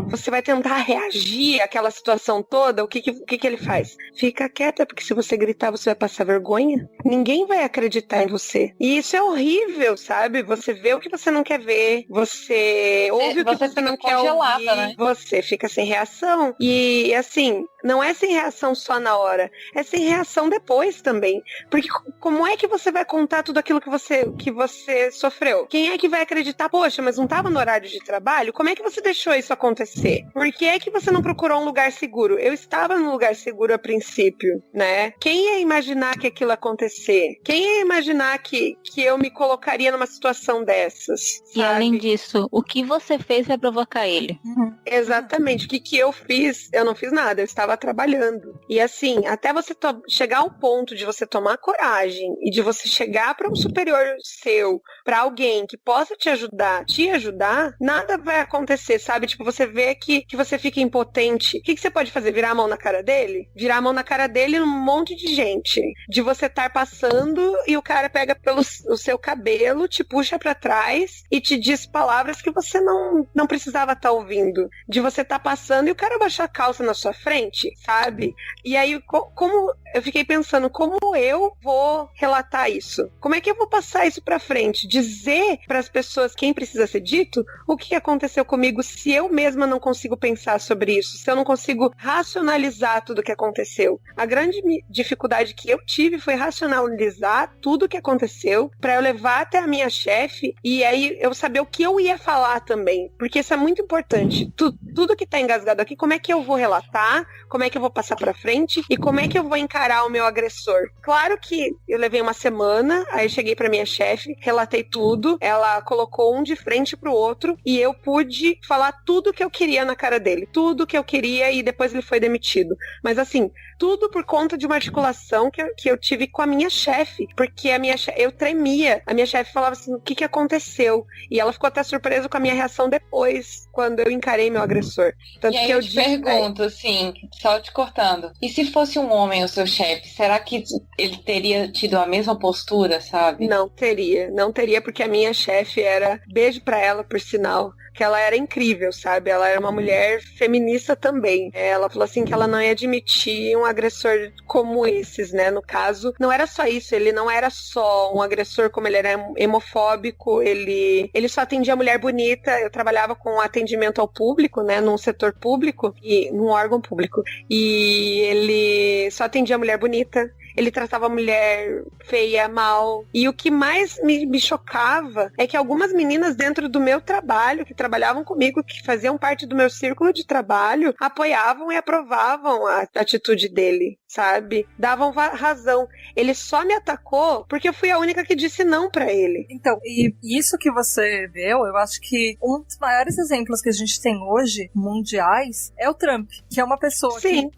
[SPEAKER 2] você vai tentar reagir àquela situação toda, o que ele faz? Fica quieta, porque se você gritar, você vai passar vergonha. Ninguém vai acreditar em você. E isso é horrível, sabe? Você vê o que você não quer ver, você ouve o que você não quer ouvir,
[SPEAKER 3] né?
[SPEAKER 2] Você fica sem reação. E assim, não é sem reação só na hora, é sem reação reação depois também. Porque como é que você vai contar tudo aquilo que você sofreu? Quem é que vai acreditar? Poxa, mas não estava no horário de trabalho? Como é que você deixou isso acontecer? Por que é que você não procurou um lugar seguro? Eu estava num lugar seguro a princípio, né? Quem ia imaginar que aquilo ia acontecer? Quem ia imaginar que eu me colocaria numa situação dessas?
[SPEAKER 1] E
[SPEAKER 2] sabe?
[SPEAKER 1] além disso, o que você fez vai provocar ele?
[SPEAKER 2] Exatamente. O que eu fiz? Eu não fiz nada, eu estava trabalhando. E assim, até você chegar ao ponto de você tomar coragem e de você chegar para um superior seu, para alguém que possa te ajudar, nada vai acontecer, sabe? Tipo, você vê que você fica impotente. O que você pode fazer? Virar a mão na cara dele? Virar a mão na cara dele num monte de gente. De você estar passando e o cara pega pelo seu cabelo, te puxa para trás e te diz palavras que você não precisava estar ouvindo. De você estar passando e o cara baixar a calça na sua frente, sabe? E aí, como eu fiquei pensando, como eu vou relatar isso? Como é que eu vou passar isso pra frente? Dizer para as pessoas quem precisa ser dito? O que aconteceu comigo se eu mesma não consigo pensar sobre isso? Se eu não consigo racionalizar tudo o que aconteceu? A grande dificuldade que eu tive foi racionalizar tudo o que aconteceu para eu levar até a minha chefe e aí eu saber o que eu ia falar também. Porque isso é muito importante. Tudo que tá engasgado aqui, como é que eu vou relatar? Como é que eu vou passar pra frente? E como é que eu vou encarar o meu agressor? Claro que eu levei uma semana, aí cheguei pra minha chefe, relatei tudo, ela colocou um de frente pro outro e eu pude falar tudo que eu queria na cara dele. Tudo que eu queria e depois ele foi demitido. Mas assim, tudo por conta de uma articulação que eu tive com a minha chefe, porque eu tremia. A minha chefe falava assim, o que aconteceu? E ela ficou até surpresa com a minha reação depois, quando eu encarei meu agressor. Tanto
[SPEAKER 3] e aí
[SPEAKER 2] que
[SPEAKER 3] eu te pergunto, assim, só te cortando, e se fosse um homem o seu chefe, será que ele teria tido a mesma postura, sabe?
[SPEAKER 2] Não teria, porque a minha chefe era, beijo pra ela, por sinal, que ela era incrível, sabe? Ela era uma mulher feminista também. Ela falou assim que ela não ia admitir um agressor como esses, né? No caso, não era só isso, ele não era só um agressor, como ele era hemofóbico, ele só atendia mulher bonita. Eu trabalhava com atendimento ao público, né? Num setor público e num órgão público. E ele só atendia mulher bonita. Ele tratava a mulher feia, mal. E o que mais me chocava é que algumas meninas dentro do meu trabalho, que trabalhavam comigo, que faziam parte do meu círculo de trabalho, apoiavam e aprovavam a atitude dele, sabe? Davam razão. Ele só me atacou porque eu fui a única que disse não pra ele.
[SPEAKER 4] Então, e isso que você viu, eu acho que um dos maiores exemplos que a gente tem hoje, mundiais, é o Trump, que é uma pessoa
[SPEAKER 2] Sim.
[SPEAKER 4] que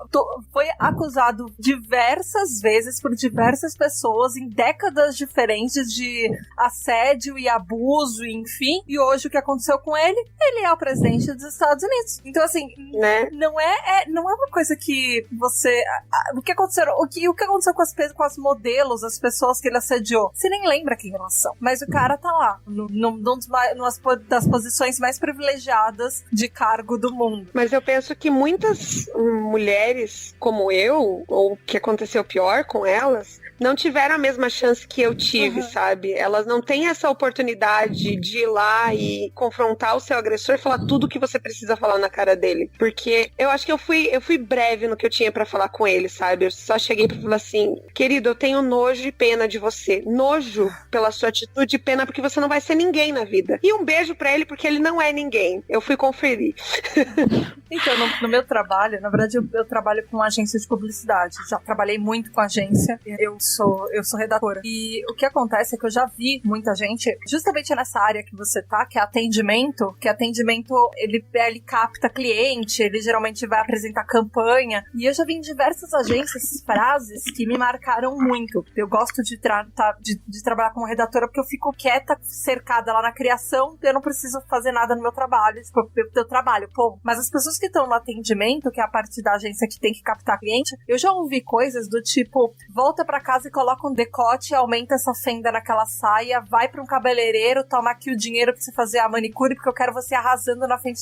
[SPEAKER 4] foi acusado diversas vezes por diversas pessoas em décadas diferentes de assédio e abuso, enfim, e hoje o que aconteceu com ele? Ele é o presidente dos Estados Unidos. Então, assim,
[SPEAKER 2] né?
[SPEAKER 4] não é uma coisa que você... O que aconteceu com as modelos, as pessoas que ele assediou? Você nem lembra quem elas são. Mas o cara tá lá, numa das posições mais privilegiadas de cargo do mundo.
[SPEAKER 2] Mas eu penso que muitas mulheres como eu, ou o que aconteceu pior com elas, não tiveram a mesma chance que eu tive, sabe? Elas não têm essa oportunidade de ir lá e confrontar o seu agressor e falar tudo que você precisa falar na cara dele. Porque eu acho que eu fui breve no que eu tinha pra falar com ele, sabe? Eu só cheguei pra falar assim, querido, eu tenho nojo e pena de você. Nojo pela sua atitude e pena porque você não vai ser ninguém na vida. E um beijo pra ele porque ele não é ninguém. Eu fui conferir.
[SPEAKER 4] Então, no meu trabalho, na verdade, eu trabalho com agência de publicidade. Já trabalhei muito com agência. Eu sou redatora. E o que acontece é que eu já vi muita gente, justamente nessa área que você tá, que é atendimento, ele capta cliente, ele geralmente vai apresentar campanha. E eu já vi em diversas agências frases que me marcaram muito. Eu gosto de trabalhar como redatora porque eu fico quieta, cercada lá na criação, eu não preciso fazer nada no meu trabalho. Tipo, eu trabalho, pô. Mas as pessoas que estão no atendimento, que é a parte da agência que tem que captar cliente, eu já ouvi coisas do tipo, volta pra casa casa e coloca um decote, aumenta essa fenda naquela saia, vai pra um cabeleireiro, toma aqui o dinheiro pra você fazer a manicure, porque eu quero você arrasando na frente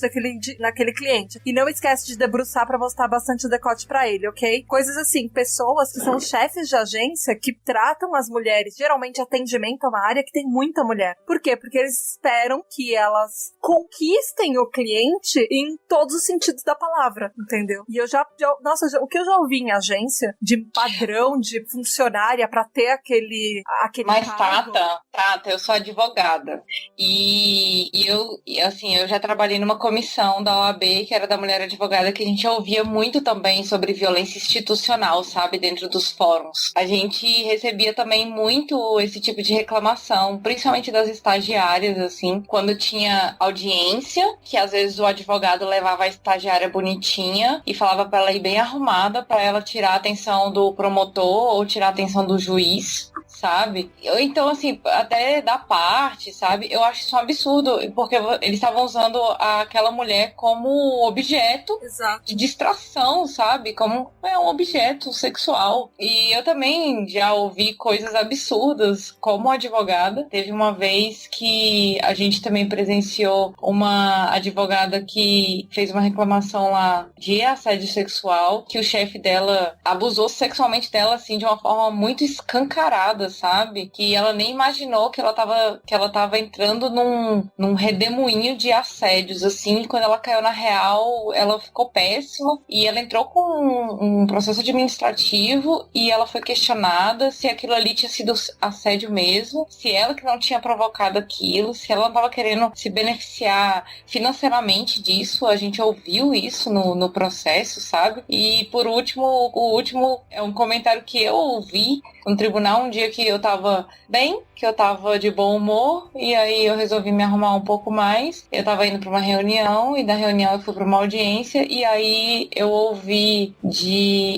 [SPEAKER 4] naquele cliente. E não esquece de debruçar pra mostrar bastante decote pra ele, ok? Coisas assim, pessoas que são chefes de agência que tratam as mulheres, geralmente atendimento é uma área que tem muita mulher. Por quê? Porque eles esperam que elas conquistem o cliente em todos os sentidos da palavra, entendeu? E o que eu já ouvi em agência de padrão de funcionária pra ter aquele
[SPEAKER 3] Mas
[SPEAKER 4] cargo.
[SPEAKER 3] Tata, eu sou advogada. E eu já trabalhei numa comissão da OAB, que era da mulher advogada, que a gente ouvia muito também sobre violência institucional, sabe, dentro dos fóruns. A gente recebia também muito esse tipo de reclamação, principalmente das estagiárias, assim, quando tinha audiência, que às vezes o advogado levava a estagiária bonitinha e falava pra ela ir bem arrumada, pra ela tirar a atenção do promotor ou tirar a atenção do juiz, sabe? Então, assim, até da parte, sabe? Eu acho isso um absurdo, porque eles estavam usando aquela mulher como objeto
[SPEAKER 4] Exato.
[SPEAKER 3] de distração, sabe? Como um objeto sexual. E eu também já ouvi coisas absurdas como advogada. Teve uma vez que a gente também presenciou uma advogada que fez uma reclamação lá de assédio sexual, que o chefe dela abusou sexualmente dela, assim, de uma forma muito escancarada, sabe? Que ela nem imaginou que ela tava entrando num redemoinho de assédios, assim, e quando ela caiu na real, ela ficou péssima, e ela entrou com um processo administrativo, e ela foi questionada se aquilo ali tinha sido assédio mesmo, se ela que não tinha provocado aquilo, se ela não estava querendo se beneficiar financeiramente disso. A gente ouviu isso no processo, sabe? E por último, o último é um comentário que eu ouvi no tribunal um dia que eu tava bem, que eu tava de bom humor, e aí eu resolvi me arrumar um pouco mais. Eu tava indo pra uma reunião, e da reunião eu fui pra uma audiência, e aí eu ouvi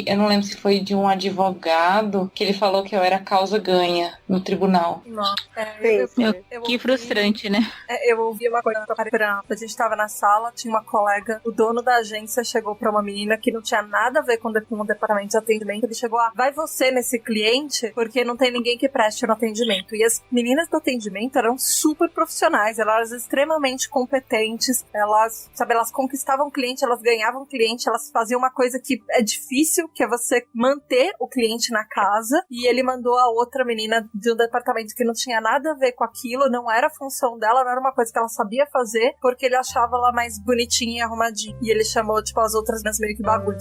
[SPEAKER 3] eu não lembro se foi de um advogado, que ele falou que eu era causa ganha no tribunal.
[SPEAKER 4] Não,
[SPEAKER 1] Que frustrante, né?
[SPEAKER 4] Eu ouvi uma coisa a gente tava na sala, tinha uma colega, o dono da agência chegou pra uma menina que não tinha nada a ver com o departamento de atendimento. Ele chegou vai você nesse cliente, porque não tem ninguém que preste no atendimento. E as meninas do atendimento eram super profissionais, elas eram extremamente competentes, elas conquistavam cliente, elas ganhavam cliente, elas faziam uma coisa que é difícil, que é você manter o cliente na casa. E ele mandou a outra menina de um departamento que não tinha nada a ver com aquilo, não era a função dela, não era uma coisa que ela sabia fazer, porque ele achava ela mais bonitinha e arrumadinha. E ele chamou, tipo, as outras meninas meio que bagulho.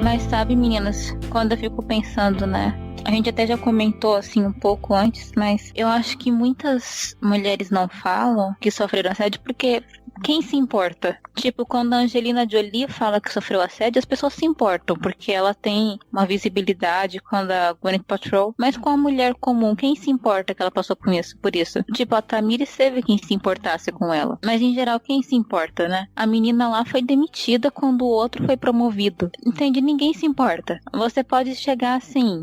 [SPEAKER 1] Mas sabe, meninas, quando eu fico pensando, né? A gente até já comentou assim um pouco antes, mas eu acho que muitas mulheres não falam que sofreram assédio porque quem se importa? Tipo, quando a Angelina Jolie fala que sofreu assédio, as pessoas se importam, porque ela tem uma visibilidade quando a Gwyneth Paltrow. Mas com a mulher comum, quem se importa que ela passou por isso? Tipo, a Tamires teve quem se importasse com ela. Mas em geral, quem se importa, né? A menina lá foi demitida quando o outro foi promovido. Entende? Ninguém se importa. Você pode chegar assim,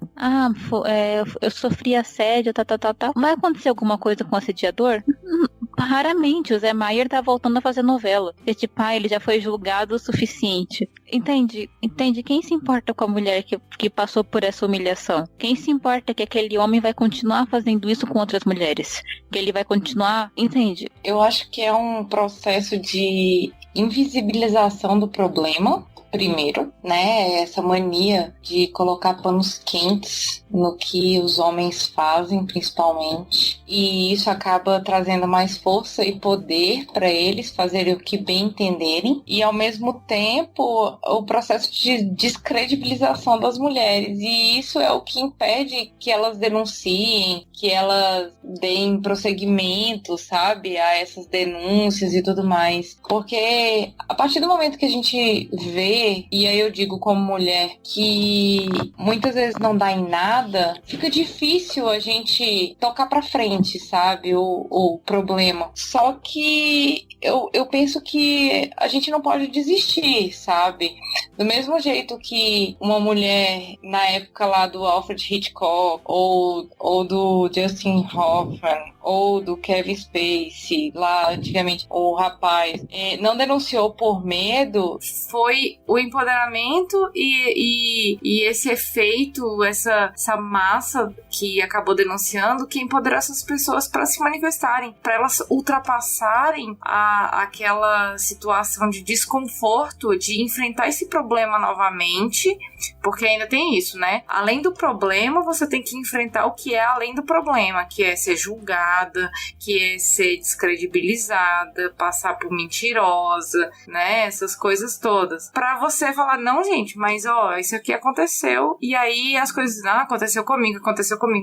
[SPEAKER 1] eu sofri assédio, tal. Vai acontecer alguma coisa com o assediador? Raramente. O Zé Maier tá voltando a fazer novela. E tipo, ele já foi julgado o suficiente. Entende? Quem se importa com a mulher que passou por essa humilhação? Quem se importa que aquele homem vai continuar fazendo isso com outras mulheres? Que ele vai continuar... Entende?
[SPEAKER 3] Eu acho que é um processo de invisibilização do problema, primeiro, né? Essa mania de colocar panos quentes no que os homens fazem, principalmente. E isso acaba trazendo mais força e poder para eles fazerem o que bem entenderem. E, ao mesmo tempo, o processo de descredibilização das mulheres. E isso é o que impede que elas denunciem, que elas deem prosseguimento, sabe, a essas denúncias e tudo mais. Porque a partir do momento que a gente vê, e aí eu digo como mulher, que muitas vezes não dá em nada, fica difícil a gente tocar pra frente, sabe, o problema. Só que eu penso que a gente não pode desistir, sabe? Do mesmo jeito que uma mulher, na época lá do Alfred Hitchcock, ou do Justin Hoffman, ou do Kevin Spacey, lá antigamente, o rapaz, não denunciou por medo.
[SPEAKER 5] Foi o empoderamento e esse efeito, essa massa que acabou denunciando, que empoderou essas pessoas para se manifestarem, para elas ultrapassarem aquela situação de desconforto, de enfrentar esse problema novamente, porque ainda tem isso, né? Além do problema, você tem que enfrentar o que é além do problema, que é ser julgada, que é ser descredibilizada, passar por mentirosa, né? Essas coisas todas. Pra você falar, não, gente, mas ó, isso aqui aconteceu, e aí as coisas, aconteceu comigo.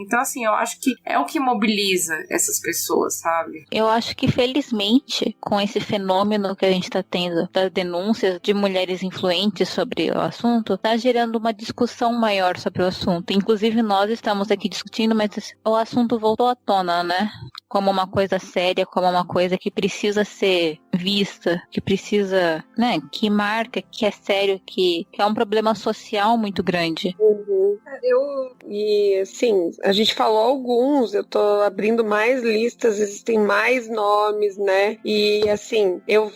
[SPEAKER 5] Então, assim, eu acho que é o que mobiliza essas pessoas, sabe?
[SPEAKER 1] Eu acho que, felizmente, com esse fenômeno que a gente tá tendo das denúncias de mulheres influentes sobre o assunto, tá gerando uma discussão maior sobre o assunto. Inclusive, nós estamos aqui discutindo, mas o assunto voltou à tona, né? Como uma coisa séria, como uma coisa que precisa ser vista, que precisa, né? Que marca, que é sério, que é um problema social muito grande.
[SPEAKER 2] E assim, a gente falou alguns, eu tô abrindo mais listas, existem mais nomes, né? E assim, eu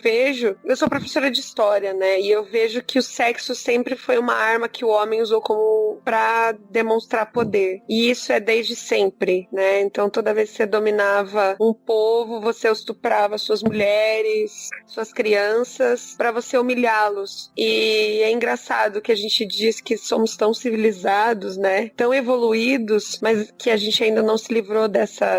[SPEAKER 2] sou professora de história, né? E eu vejo que o sexo sempre foi uma arma que o homem usou como pra demonstrar poder. E isso é desde sempre, né? Então toda vez que você dominava um povo, você estuprava suas mulheres, suas crianças, pra você humilhá-los. E é engraçado que a gente diz que somos tão civilizados, né? Tão evoluídos, mas que a gente ainda não se livrou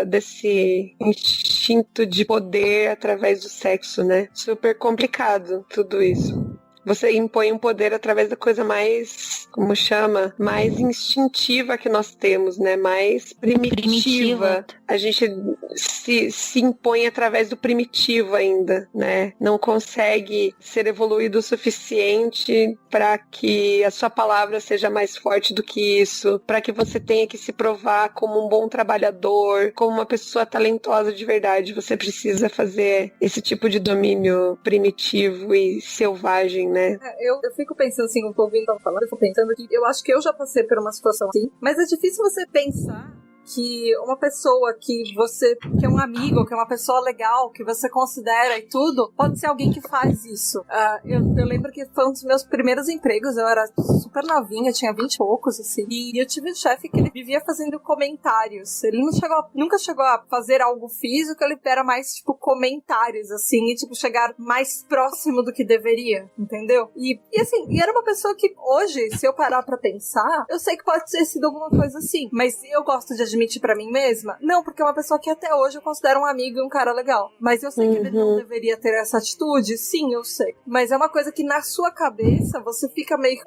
[SPEAKER 2] desse instinto de poder através do sexo, né? Super complicado tudo isso. Você impõe um poder através da coisa mais, como chama? Mais instintiva que nós temos, né? Mais primitiva. A gente se impõe através do primitivo ainda, né? Não consegue ser evoluído o suficiente para que a sua palavra seja mais forte do que isso, para que você tenha que se provar como um bom trabalhador, como uma pessoa talentosa de verdade. Você precisa fazer esse tipo de domínio primitivo e selvagem, né?
[SPEAKER 4] Eu fico pensando assim, ouvindo ela falando, eu fico pensando que eu acho que eu já passei por uma situação assim, mas é difícil você pensar que uma pessoa que é um amigo, que é uma pessoa legal, que você considera e tudo, pode ser alguém que faz isso. Eu lembro que foi um dos meus primeiros empregos, eu era super novinha, tinha 20 e poucos, assim, e eu tive um chefe que ele vivia fazendo comentários. Ele nunca chegou a fazer algo físico, ele era mais, tipo, comentários, assim, e, tipo, chegar mais próximo do que deveria, entendeu? E assim, era uma pessoa que hoje, se eu parar pra pensar, eu sei que pode ter sido alguma coisa assim, mas eu gosto de admitir pra mim mesma? Não, porque é uma pessoa que até hoje eu considero um amigo e um cara legal. Mas eu sei que ele não deveria ter essa atitude? Sim, eu sei. Mas é uma coisa que na sua cabeça você fica meio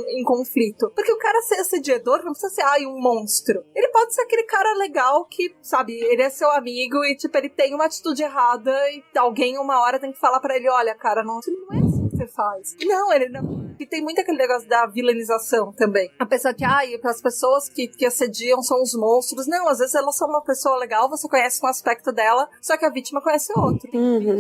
[SPEAKER 4] em conflito. Porque o cara ser assediador não precisa ser, um monstro. Ele pode ser aquele cara legal que, sabe, ele é seu amigo e, tipo, ele tem uma atitude errada e alguém uma hora tem que falar pra ele, olha, cara, não é assim que você faz. Não, ele não. E tem muito aquele negócio da vilanização também. A pessoa que, as pessoas que assediam são os monstros. Não, às vezes elas são uma pessoa legal, você conhece um aspecto dela, só que a vítima conhece outro.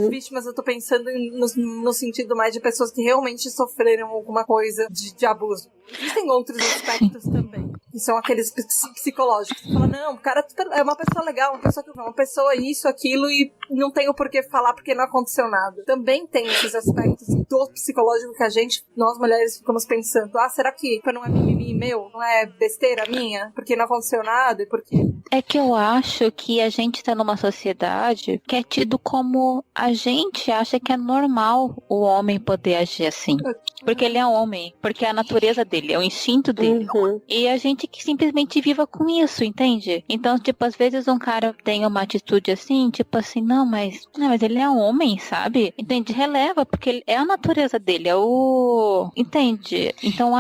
[SPEAKER 4] Vítimas, eu tô pensando no sentido mais de pessoas que realmente sofreram alguma coisa de abuso. Existem outros aspectos também. que são aqueles psicológicos. Você fala, não, o cara é uma pessoa legal, uma pessoa isso, aquilo, e não tem o porquê falar porque não aconteceu nada. Também tem esses aspectos do psicológico que nós mulheres ficamos pensando, será que não é mimimi meu? Não é besteira minha? Porque não aconteceu nada e porque...
[SPEAKER 1] É que eu acho que a gente tá numa sociedade que é tido como a gente acha que é normal o homem poder agir assim. Porque ele é homem, porque é a natureza dele, é o instinto dele. E a gente que simplesmente viva com isso, entende? Então, tipo, às vezes um cara tem uma atitude assim, tipo assim, não, mas ele é um homem, sabe? Entende? Releva, porque é a natureza dele, é o... Entende? Então,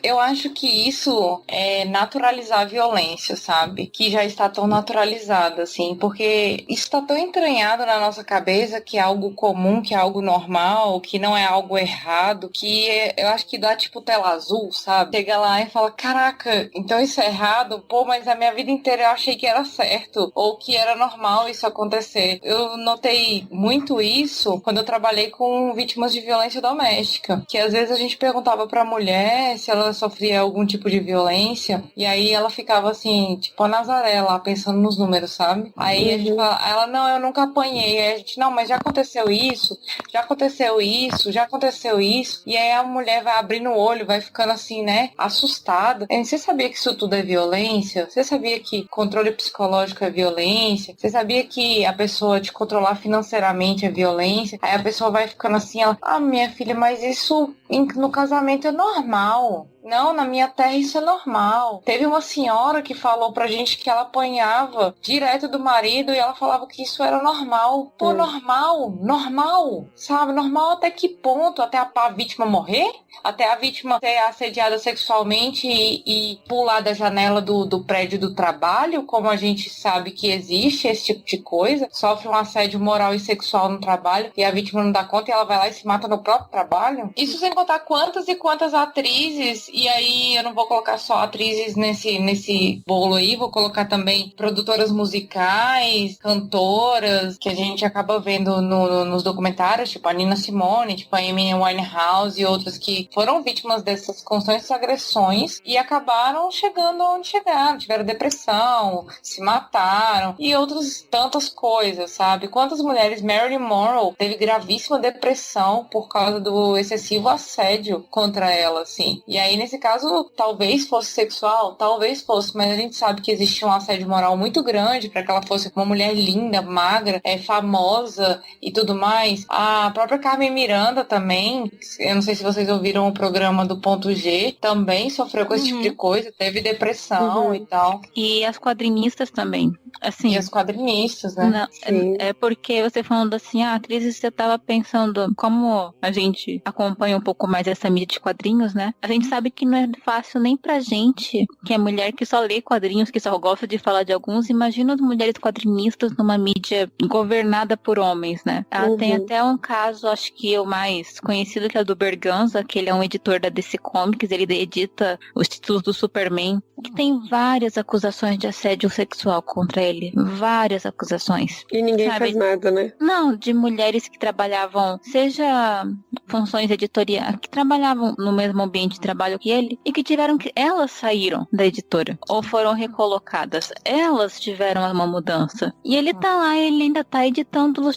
[SPEAKER 3] eu acho que isso é naturalizar a violência, sabe? Que já está tão naturalizada, assim, porque isso está tão entranhado na nossa cabeça que é algo comum, que é algo normal, que não é algo errado, que eu acho que dá tipo tela azul, sabe? Chega lá e fala, caraca, então isso é errado? Pô, mas a minha vida inteira eu achei que era certo, ou que era normal isso acontecer. Eu notei muito isso quando eu trabalhei com vítimas de violência doméstica, que às vezes a gente perguntava pra mulher se ela sofria algum tipo de violência, e aí ela ficava assim, tipo a Nazaré lá, pensando nos números, sabe? Aí a gente fala, ela, não, eu nunca apanhei. Aí a gente, não, mas já aconteceu isso, já aconteceu isso, já aconteceu isso. E aí a mulher vai abrindo o olho, vai ficando assim, né, assustada. Você sabia que isso tudo é violência? Você sabia que controle psicológico é violência? Você sabia que a pessoa te controlar financeiramente é violência? Aí a pessoa vai ficando assim, ela, minha filha, mas isso no casamento é normal. Não, na minha terra isso é normal. Teve uma senhora que falou pra gente que ela apanhava direto do marido e ela falava que isso era normal. Pô, normal, sabe? Normal até que ponto? Até a vítima morrer? Até a vítima ser assediada sexualmente e pular da janela do prédio do trabalho, como a gente sabe que existe esse tipo de coisa, sofre um assédio moral e sexual no trabalho e a vítima não dá conta e ela vai lá e se mata no próprio trabalho? Isso sem contar quantas e quantas atrizes, e aí eu não vou colocar só atrizes nesse bolo aí, vou colocar também produtoras musicais, cantoras, que a gente acaba vendo nos documentários, tipo a Nina Simone, tipo a Amy Winehouse e outras que foram vítimas dessas constantes agressões e acabaram chegando onde chegaram, tiveram depressão, se mataram e outras tantas coisas, sabe? Quantas mulheres, Marilyn Monroe teve gravíssima depressão por causa do excessivo assédio contra ela, assim. E aí, nesse caso, talvez fosse sexual, talvez fosse, mas a gente sabe que existia um assédio moral muito grande para que ela fosse uma mulher linda, magra, famosa e tudo mais. A própria Carmen Miranda também, eu não sei se vocês ouviram o programa do Ponto G, também sofreu com esse tipo de coisa, teve depressão e tal.
[SPEAKER 1] E as quadrinistas também. Assim,
[SPEAKER 3] e as quadrinistas, né?
[SPEAKER 1] Não, é porque você falando assim, atrizes, você tava pensando, como a gente acompanha um pouco mais essa mídia de quadrinhos, né? A gente sabe que não é fácil nem pra gente, que é mulher que só lê quadrinhos, que só gosta de falar de alguns. Imagina as mulheres quadrinistas numa mídia governada por homens, né? Tem até um caso, acho que o mais conhecido, que é o do Berganza, que ele é um editor da DC Comics, ele edita os títulos do Superman, que tem várias acusações de assédio sexual contra ele. Várias acusações.
[SPEAKER 2] E ninguém faz nada, né?
[SPEAKER 1] Não, de mulheres que trabalhavam, seja funções editoriais, que trabalhavam no mesmo ambiente de trabalho que ele, e que tiveram que... Elas saíram da editora, ou foram recolocadas. Elas tiveram uma mudança. E ele tá lá, ele ainda tá editando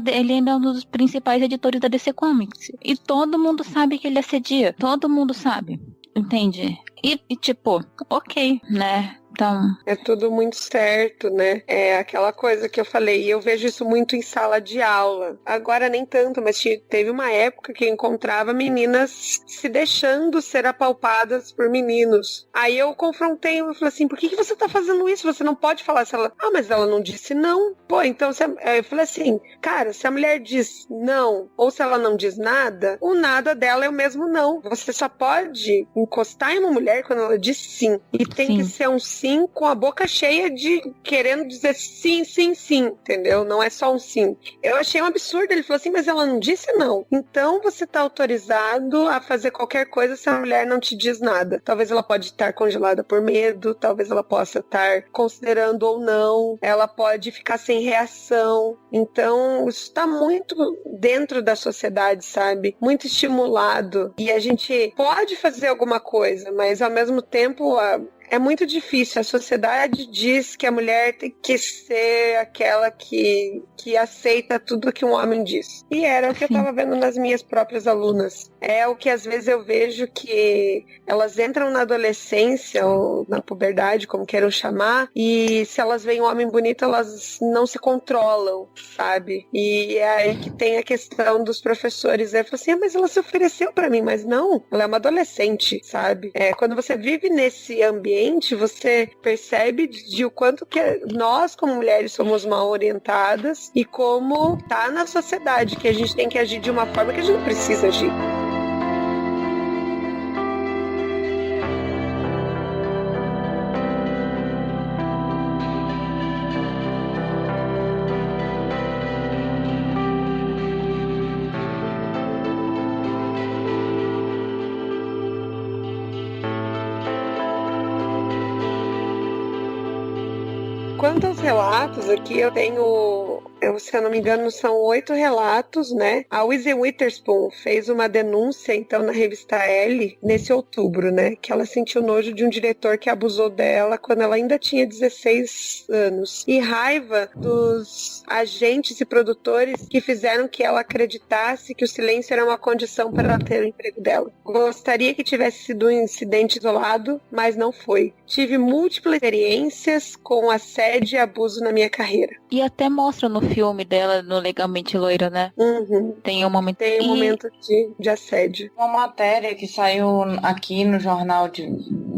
[SPEAKER 1] ele ainda é um dos principais editores da DC Comics. E todo mundo sabe que ele assedia. Todo mundo sabe. Entende? E tipo, ok, né? Então...
[SPEAKER 2] É tudo muito certo, né? É aquela coisa que eu falei, e eu vejo isso muito em sala de aula. Agora nem tanto, mas teve uma época que eu encontrava meninas se deixando ser apalpadas por meninos. Aí eu confrontei, eu falei assim, por que você tá fazendo isso? Você não pode falar. Se ela, mas ela não disse não. Pô, então, eu falei assim, cara, se a mulher diz não, ou se ela não diz nada, o nada dela é o mesmo não. Você só pode encostar em uma mulher quando ela diz sim. E tem que ser um sim assim, com a boca cheia de querendo dizer sim, sim, sim, entendeu? Não é só um sim. Eu achei um absurdo. Ele falou assim, mas ela não disse não. Então você tá autorizado a fazer qualquer coisa se a mulher não te diz nada. Talvez ela pode estar congelada por medo, talvez ela possa estar considerando ou não, ela pode ficar sem reação. Então, isso tá muito dentro da sociedade, sabe? Muito estimulado. E a gente pode fazer alguma coisa, mas ao mesmo tempo é muito difícil. A sociedade diz que a mulher tem que ser aquela que aceita tudo que um homem diz. E era o que eu tava vendo nas minhas próprias alunas. É o que às vezes eu vejo que elas entram na adolescência ou na puberdade, como queiram chamar, e se elas veem um homem bonito, elas não se controlam, sabe? E é aí que tem a questão dos professores. Eu falo assim, mas ela se ofereceu pra mim, mas não, ela é uma adolescente, sabe? Quando você vive nesse ambiente, você percebe de o quanto que nós, como mulheres, somos mal orientadas e como tá na sociedade, que a gente tem que agir de uma forma que a gente não precisa agir. Quanto aos relatos, aqui eu tenho, se eu não me engano, são 8 relatos, né? A Wiese Witherspoon fez uma denúncia, então, na revista Elle, nesse outubro, né? Que ela sentiu nojo de um diretor que abusou dela quando ela ainda tinha 16 anos. E raiva dos agentes e produtores que fizeram que ela acreditasse que o silêncio era uma condição para ela ter o emprego dela. Gostaria que tivesse sido um incidente isolado, mas não foi. Tive múltiplas experiências com assédio e abuso na minha carreira.
[SPEAKER 1] E até mostra no filme dela, no Legalmente Loira, né?
[SPEAKER 2] Uhum.
[SPEAKER 1] Tem um momento,
[SPEAKER 2] momento de assédio.
[SPEAKER 3] Uma matéria que saiu aqui no jornal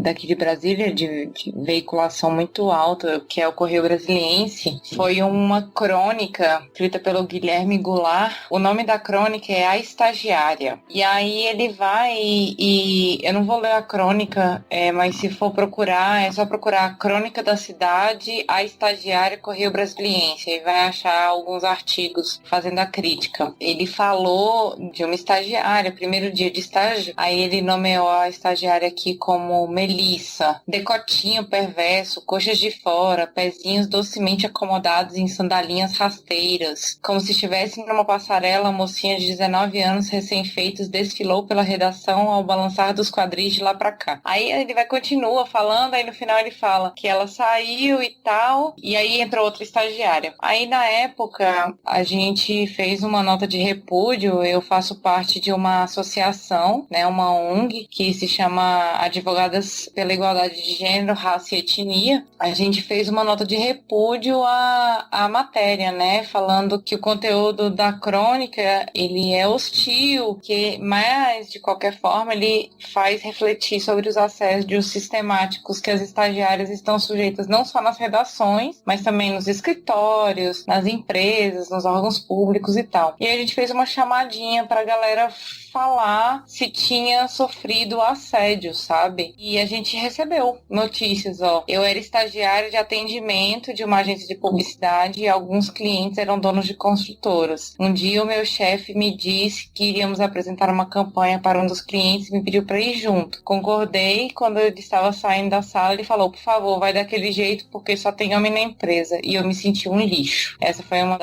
[SPEAKER 3] daqui de Brasília, de veiculação muito alta, que é o Correio Brasiliense, foi uma crônica escrita pelo Guilherme Goulart. O nome da crônica é A Estagiária. E aí ele vai e eu não vou ler a crônica, mas se for procurar, é só procurar a Crônica da Cidade, A Estagiária, Correio Brasiliense. E vai achar alguns artigos fazendo a crítica. Ele falou de uma estagiária, primeiro dia de estágio, aí ele nomeou a estagiária aqui como Melissa, decotinho perverso, coxas de fora, pezinhos docemente acomodados em sandalinhas rasteiras. Como se estivesse numa passarela, a mocinha de 19 anos recém-feitos desfilou pela redação ao balançar dos quadris de lá pra cá. Aí ele continua falando, aí no final ele fala que ela saiu e tal, e aí entrou outra estagiária. Aí na época a gente fez uma nota de repúdio. Eu faço parte de uma associação, né, uma ONG que se chama Advogadas pela Igualdade de Gênero, Raça e Etnia. A gente fez uma nota de repúdio à matéria, né, falando que o conteúdo da crônica ele é hostil, mas de qualquer forma ele faz refletir sobre os assédios sistemáticos que as estagiárias estão sujeitas não só nas redações, mas também nos escritórios, nas empresas, nos órgãos públicos e tal. E aí a gente fez uma chamadinha pra galera falar se tinha sofrido assédio, sabe? E a gente recebeu notícias, ó. Eu era estagiária de atendimento de uma agência de publicidade e alguns clientes eram donos de construtoras. Um dia o meu chefe me disse que iríamos apresentar uma campanha para um dos clientes e me pediu para ir junto. Concordei. Quando eu estava saindo da sala, ele falou, por favor, vai daquele jeito porque só tem homem na empresa. E eu me senti um lixo. Essa foi uma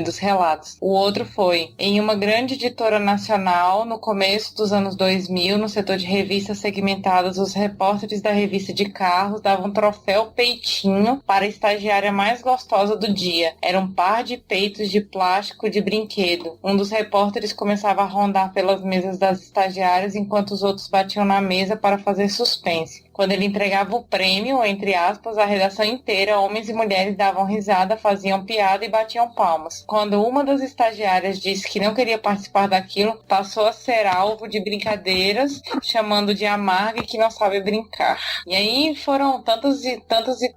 [SPEAKER 3] dos relatos. O outro foi em uma grande editora nacional no começo dos anos 2000, no setor de revistas segmentadas, os repórteres da revista de carros davam troféu peitinho para a estagiária mais gostosa do dia. Era um par de peitos de plástico de brinquedo. Um dos repórteres começava a rondar pelas mesas das estagiárias enquanto os outros batiam na mesa para fazer suspense. Quando ele entregava o prêmio, entre aspas, a redação inteira, homens e mulheres davam risada, faziam piada e batiam palmas. Quando uma das estagiárias disse que não queria participar daquilo, passou a ser alvo de brincadeiras, chamando de amarga e que não sabe brincar. E aí foram tantas e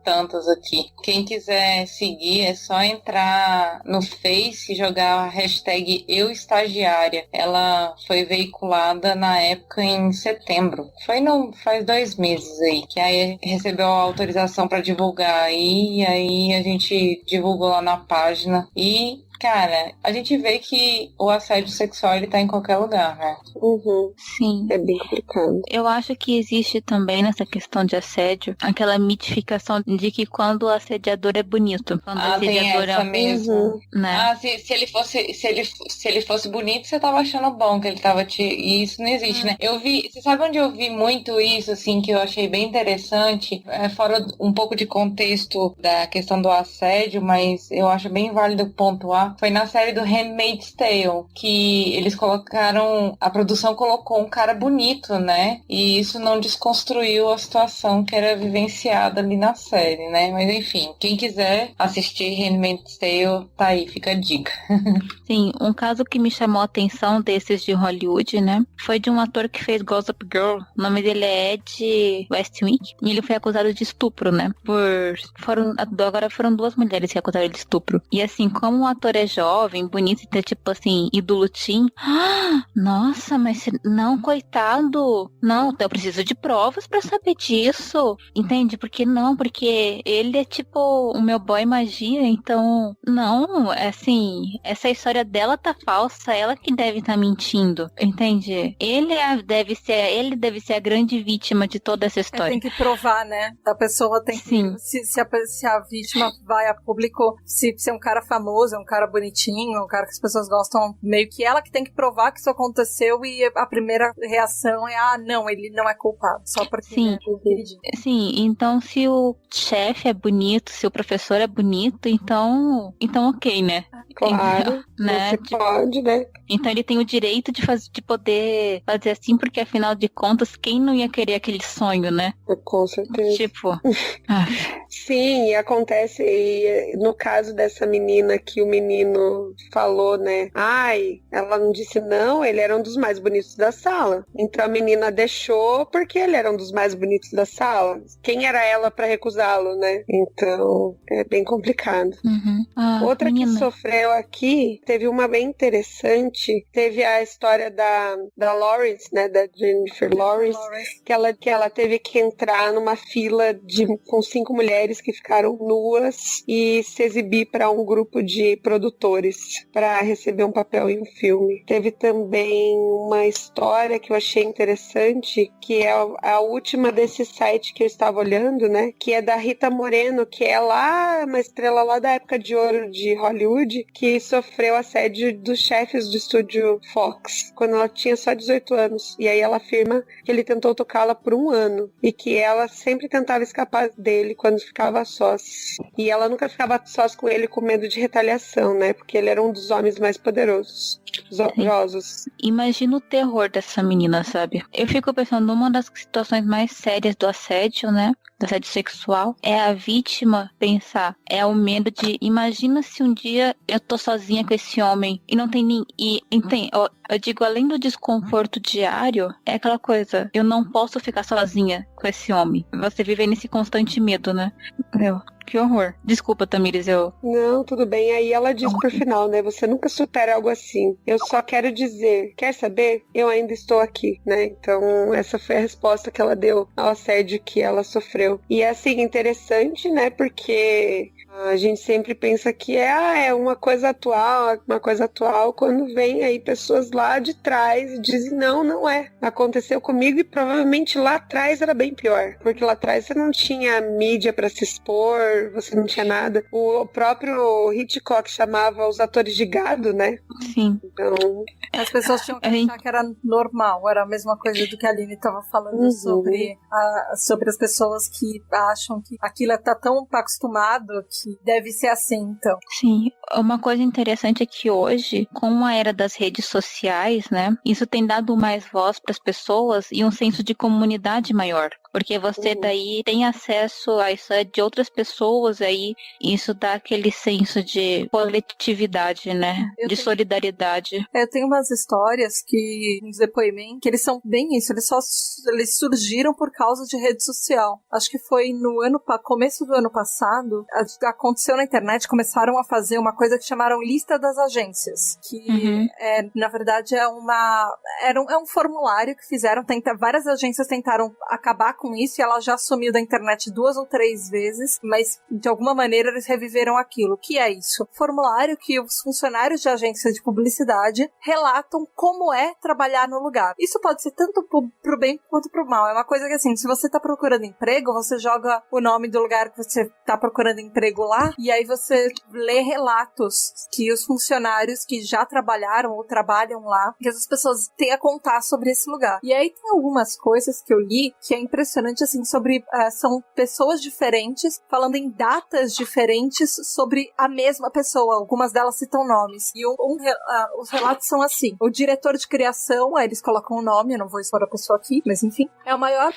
[SPEAKER 3] tantas aqui. Quem quiser seguir é só entrar no Face e jogar a hashtag #EuEstagiária. Ela foi veiculada na época em setembro. Faz 2 meses. meses aí, que aí recebeu a autorização pra divulgar aí, e aí a gente divulgou lá na página e... Cara, a gente vê que o assédio sexual ele tá em qualquer lugar, né?
[SPEAKER 2] Uhum.
[SPEAKER 1] Sim.
[SPEAKER 2] É bem complicado.
[SPEAKER 1] Eu acho que existe também nessa questão de assédio aquela mitificação de que quando o assediador é bonito. Quando o
[SPEAKER 3] tem
[SPEAKER 1] assediador
[SPEAKER 3] essa
[SPEAKER 1] é
[SPEAKER 3] mesmo.
[SPEAKER 1] né?
[SPEAKER 3] Se ele fosse bonito, você tava achando bom que ele tava E isso não existe, né? Eu vi... Você sabe onde eu vi muito isso, assim, que eu achei bem interessante? Fora um pouco de contexto da questão do assédio, mas eu acho bem válido pontuar. Foi na série do Handmaid's Tale, que eles colocaram... A produção colocou um cara bonito, né? E isso não desconstruiu a situação que era vivenciada ali na série, né? Mas enfim, quem quiser assistir Handmaid's Tale, tá aí, fica a dica.
[SPEAKER 1] Sim, um caso que me chamou a atenção desses de Hollywood, né? Foi de um ator que fez Gossip Girl. O nome dele é Ed Westwick. E ele foi acusado de estupro, né? Agora foram 2 mulheres que acusaram ele de estupro. E assim, como o ator é jovem, bonito e tem tipo assim, ídolo teen. Nossa, mas não, coitado. Não, eu preciso de provas pra saber disso. Entende? Porque ele é tipo o meu boy magia, então não, assim, essa história dela tá falsa, ela que deve estar mentindo, entende? Ele deve ser a grande vítima de toda essa história.
[SPEAKER 4] Tem que provar, né? A pessoa tem
[SPEAKER 1] Sim.
[SPEAKER 4] que... Se a vítima vai a público, se é um cara famoso, é um cara bonitinho, um cara que as pessoas gostam, meio que ela que tem que provar que isso aconteceu e a primeira reação é, não, ele não é culpado, só porque
[SPEAKER 1] Sim.
[SPEAKER 4] Né, é
[SPEAKER 1] Sim, então se o chefe é bonito, se o professor é bonito, então ok, né?
[SPEAKER 2] Claro,
[SPEAKER 1] né?
[SPEAKER 2] Você pode, né?
[SPEAKER 1] Então ele tem o direito de poder fazer assim, porque afinal de contas, quem não ia querer aquele sonho, né?
[SPEAKER 2] Com certeza.
[SPEAKER 1] Tipo...
[SPEAKER 2] Sim, e acontece, e no caso dessa menina que o menino falou, né? Ela não disse não, ele era um dos mais bonitos da sala. Então a menina deixou porque ele era um dos mais bonitos da sala. Quem era ela pra recusá-lo, né? Então é bem complicado. Outra menina que sofreu aqui, teve uma bem interessante, teve a história da Lawrence, né? Da Jennifer Lawrence, que ela teve que entrar numa fila com 5 mulheres que ficaram nuas e se exibir para um grupo de produtores para receber um papel em um filme. Teve também uma história que eu achei interessante, que é a última desse site que eu estava olhando, né? Que é da Rita Moreno, que é uma estrela lá da época de ouro de Hollywood, que sofreu assédio dos chefes do estúdio Fox, quando ela tinha só 18 anos. E aí ela afirma que ele tentou tocá-la por 1 ano e que ela sempre tentava escapar dele quando ficava sós. E ela nunca ficava sós com ele com medo de retaliação, né? Porque ele era um dos homens mais poderosos.
[SPEAKER 1] Imagina o terror dessa menina, sabe? Eu fico pensando, uma das situações mais sérias do assédio, né? Do assédio sexual, é a vítima pensar, é o medo de, imagina se um dia eu tô sozinha com esse homem e não tem ninguém. Eu digo, além do desconforto diário, é aquela coisa, eu não posso ficar sozinha com esse homem. Você vive nesse constante medo, né? Que horror. Desculpa, Tamires,
[SPEAKER 2] Não, tudo bem. Aí ela diz por final, né? Você nunca supera algo assim. Eu só quero dizer, quer saber? Eu ainda estou aqui, né? Então, essa foi a resposta que ela deu ao assédio que ela sofreu. E é assim, interessante, né? Porque a gente sempre pensa que é uma coisa atual, quando vem aí pessoas lá de trás e dizem, não é. Aconteceu comigo e provavelmente lá atrás era bem pior. Porque lá atrás você não tinha mídia pra se expor, você não tinha nada. O próprio Hitchcock chamava os atores de gado, né?
[SPEAKER 1] Sim.
[SPEAKER 2] Então...
[SPEAKER 4] As pessoas tinham que achar que era normal, era a mesma coisa do que a Aline estava falando sobre as pessoas que acham que aquilo está tão acostumado que deve ser assim, então.
[SPEAKER 1] Sim, uma coisa interessante é que hoje, com a era das redes sociais, né, isso tem dado mais voz para as pessoas e um senso de comunidade maior. Porque você daí tem acesso a isso de outras pessoas aí, e isso dá aquele senso de coletividade, né? Solidariedade.
[SPEAKER 4] Eu tenho umas histórias uns depoimentos, que eles são bem isso, eles surgiram por causa de rede social. Acho que foi começo do ano passado, aconteceu na internet, começaram a fazer uma coisa que chamaram Lista das Agências, que na verdade é um formulário que fizeram, várias agências tentaram acabar com com isso e ela já sumiu da internet 2 ou 3 vezes, mas de alguma maneira eles reviveram aquilo. O que é isso? Formulário que os funcionários de agência de publicidade relatam como é trabalhar no lugar. Isso pode ser tanto pro bem quanto pro mal. É uma coisa que assim, se você tá procurando emprego, você joga o nome do lugar que você tá procurando emprego lá, e aí você lê relatos que os funcionários que já trabalharam ou trabalham lá, que as pessoas têm a contar sobre esse lugar. E aí tem algumas coisas que eu li que é impressionante, assim, sobre... são pessoas diferentes falando em datas diferentes sobre a mesma pessoa. Algumas delas citam nomes. E os relatos são assim. O diretor de criação, aí eles colocam o nome, eu não vou expor a pessoa aqui, mas enfim, é o maior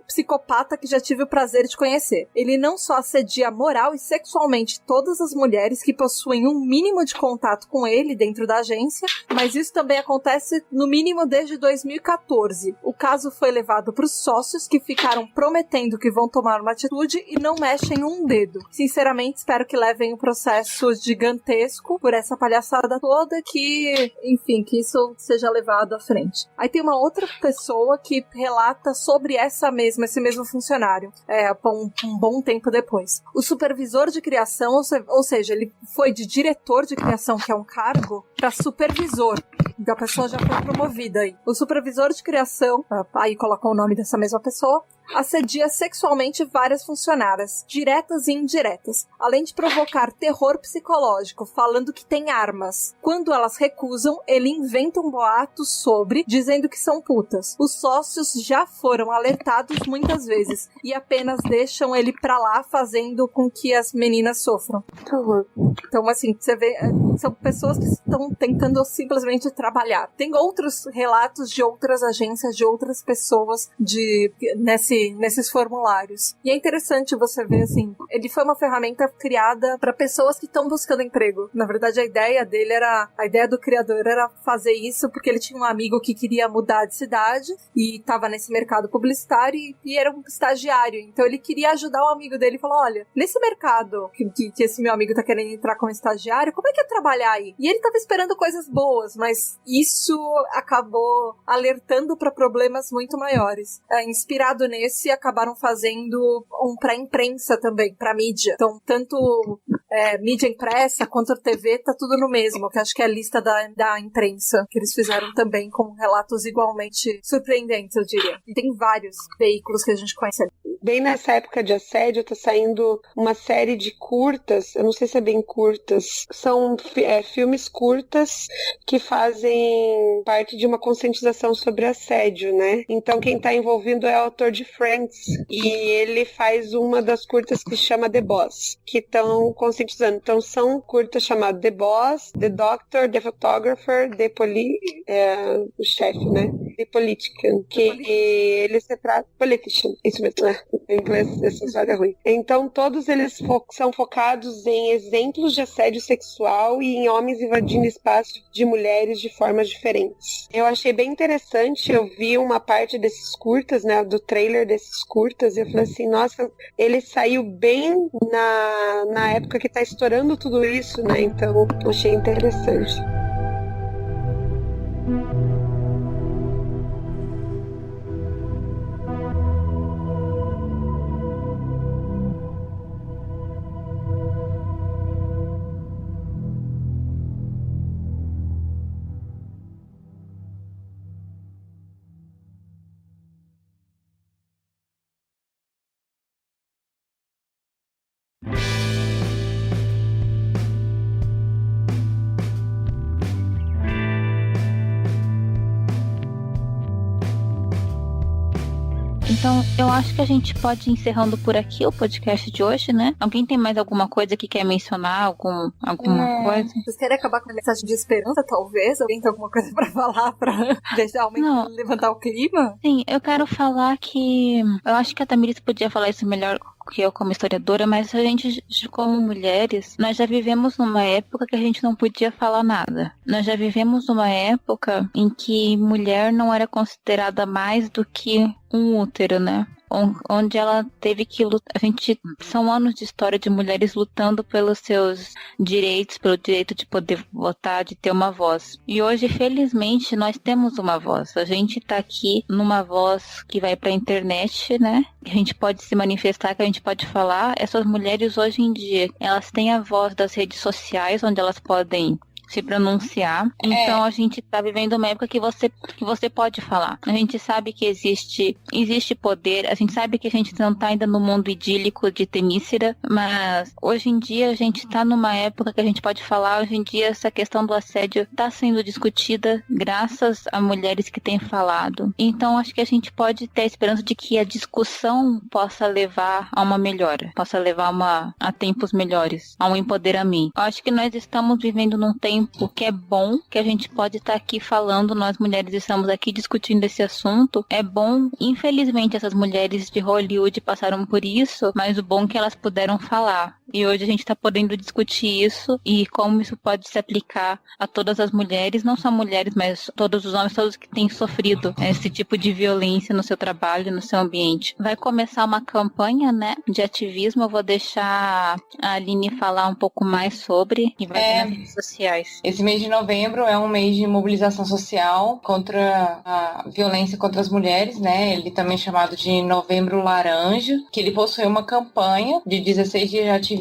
[SPEAKER 4] psicopata que já tive o prazer de conhecer. Ele não só assedia moral e sexualmente todas as mulheres que possuem um mínimo de contato com ele dentro da agência, mas isso também acontece no mínimo desde 2014. O caso foi levado para os sócios que ficaram prometendo que vão tomar uma atitude e não mexem um dedo. Sinceramente, espero que levem um processo gigantesco por essa palhaçada toda, que, enfim, que isso seja levado à frente. Aí tem uma outra pessoa que relata sobre esse mesmo funcionário, um bom tempo depois. O supervisor de criação, ou seja, ele foi de diretor de criação, que é um cargo, para supervisor. Então a pessoa já foi promovida aí. O supervisor de criação, aí colocou o nome dessa mesma pessoa, assedia sexualmente várias funcionárias, diretas e indiretas, além de provocar terror psicológico, falando que tem armas. Quando elas recusam, ele inventa um boato sobre, dizendo que são putas. Os sócios já foram alertados muitas vezes e apenas deixam ele pra lá, fazendo com que as meninas sofram. Então, assim, você vê, são pessoas que estão tentando simplesmente trabalhar. Tem outros relatos de outras agências, de outras pessoas nesses formulários. E é interessante você ver, assim, ele foi uma ferramenta criada para pessoas que estão buscando emprego. Na verdade, a ideia do criador era fazer isso porque ele tinha um amigo que queria mudar de cidade e estava nesse mercado publicitário e era um estagiário. Então ele queria ajudar o amigo dele e falou, olha, nesse mercado que esse meu amigo tá querendo entrar como estagiário, como é que é trabalhar aí? E ele tava esperando coisas boas, mas isso acabou alertando para problemas muito maiores. Inspirado nesse, acabaram fazendo pra imprensa também, pra mídia. Então, tanto mídia impressa quanto a TV, tá tudo no mesmo, que acho que é a lista da imprensa, que eles fizeram também com relatos igualmente surpreendentes, eu diria. E tem vários veículos que a gente conhece ali.
[SPEAKER 2] Bem nessa época de assédio, tá saindo uma série de curtas, eu não sei se é bem curtas, são filmes curtas que fazem parte de uma conscientização sobre assédio, né? Então quem tá envolvido é o autor de Friends, e ele faz uma das curtas que chama The Boss, que estão conscientizando. Então são curtas chamadas The Boss, The Doctor, The Photographer, o chefe, né? The Politician, que ele se trata... Politician, isso mesmo, né? Em inglês, essa história é ruim. Então, todos eles são focados em exemplos de assédio sexual e em homens invadindo espaço de mulheres de formas diferentes. Eu achei bem interessante, eu vi uma parte desses curtas, né, do trailer desses curtas, e eu falei assim, nossa, ele saiu bem na época que tá estourando tudo isso, né, então eu achei interessante.
[SPEAKER 1] Então, eu acho que a gente pode ir encerrando por aqui o podcast de hoje, né? Alguém tem mais alguma coisa que quer mencionar? Alguma coisa?
[SPEAKER 4] Vocês querem acabar com a mensagem de esperança, talvez? Alguém tem alguma coisa pra falar, pra levantar o clima?
[SPEAKER 1] Sim, eu quero falar que... Eu acho que a Tamiris podia falar isso melhor que eu como historiadora, mas a gente, como mulheres, nós já vivemos numa época que a gente não podia falar nada. Nós já vivemos numa época em que mulher não era considerada mais do que um útero, né? onde ela teve que lutar. São anos de história de mulheres lutando pelos seus direitos, pelo direito de poder votar, de ter uma voz. E hoje, felizmente, nós temos uma voz. A gente tá aqui numa voz que vai pra internet, né? Que a gente pode se manifestar, que a gente pode falar. Essas mulheres hoje em dia, elas têm a voz das redes sociais, onde elas podem se pronunciar. Então a gente tá vivendo uma época que você pode falar. A gente sabe que existe poder, a gente sabe que a gente não tá ainda no mundo idílico de Temícera, mas hoje em dia a gente tá numa época que a gente pode falar. Hoje em dia essa questão do assédio tá sendo discutida graças a mulheres que têm falado. Então acho que a gente pode ter a esperança de que a discussão possa levar a uma melhora, possa levar a tempos melhores, a um empoderamento. Eu acho que nós estamos vivendo num tempo que é bom, que a gente pode estar aqui falando, nós mulheres estamos aqui discutindo esse assunto, é bom. Infelizmente essas mulheres de Hollywood passaram por isso, mas o bom é que elas puderam falar. E hoje a gente está podendo discutir isso e como isso pode se aplicar a todas as mulheres, não só mulheres, mas todos os homens, todos que têm sofrido esse tipo de violência no seu trabalho, no seu ambiente. Vai começar uma campanha, né, de ativismo. Eu vou deixar a Aline falar um pouco mais sobre, e vai ter nas redes sociais.
[SPEAKER 3] Esse mês de novembro é um mês de mobilização social contra a violência contra as mulheres, né? Ele também é chamado de Novembro Laranja, que ele possui uma campanha de 16 dias de ativismo,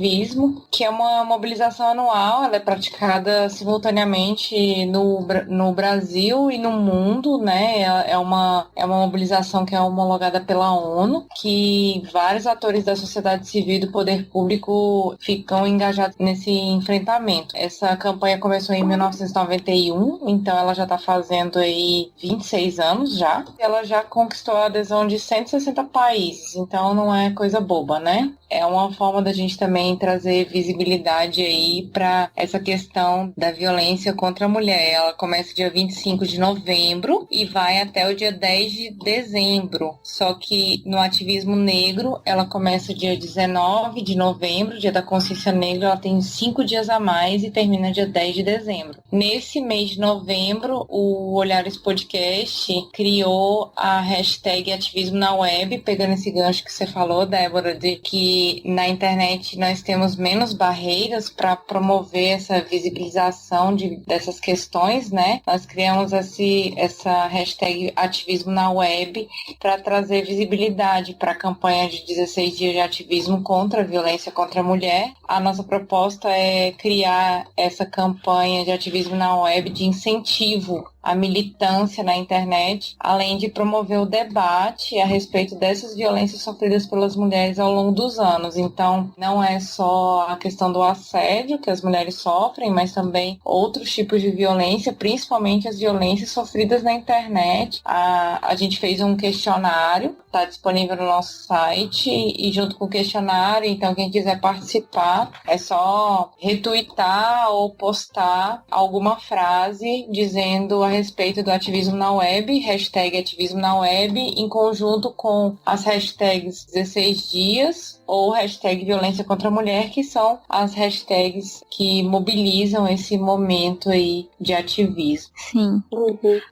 [SPEAKER 3] que é uma mobilização anual. Ela é praticada simultaneamente no Brasil e no mundo, né? É uma mobilização que é homologada pela ONU, que vários atores da sociedade civil e do poder público ficam engajados nesse enfrentamento. Essa campanha começou em 1991, então ela já está fazendo aí 26 anos já. Ela já conquistou a adesão de 160 países, então não é coisa boba, né? É uma forma da gente também trazer visibilidade aí para essa questão da violência contra a mulher. Ela começa dia 25 de novembro e vai até o dia 10 de dezembro. Só que no ativismo negro, ela começa dia 19 de novembro, dia da consciência negra, ela tem 5 dias a mais e termina dia 10 de dezembro. Nesse mês de novembro, o Olhares Podcast criou a hashtag Ativismo na Web, pegando esse gancho que você falou, Débora, de que na internet nós temos menos barreiras para promover essa visibilização dessas questões, né? Nós criamos essa hashtag Ativismo na Web para trazer visibilidade para a campanha de 16 dias de ativismo contra a violência contra a mulher. A nossa proposta é criar essa campanha de ativismo na web de incentivo à militância na internet, além de promover o debate a respeito dessas violências sofridas pelas mulheres ao longo dos anos. Então, não é só a questão do assédio que as mulheres sofrem, mas também outros tipos de violência, principalmente as violências sofridas na internet. A gente fez um questionário, está disponível no nosso site, e junto com o questionário, então quem quiser participar, é só retweetar ou postar alguma frase dizendo a respeito do ativismo na web, hashtag ativismo na web, em conjunto com as hashtags 16 dias ou hashtag violência contra a mulher, que são as hashtags que mobilizam esse momento aí de ativismo.
[SPEAKER 1] Sim.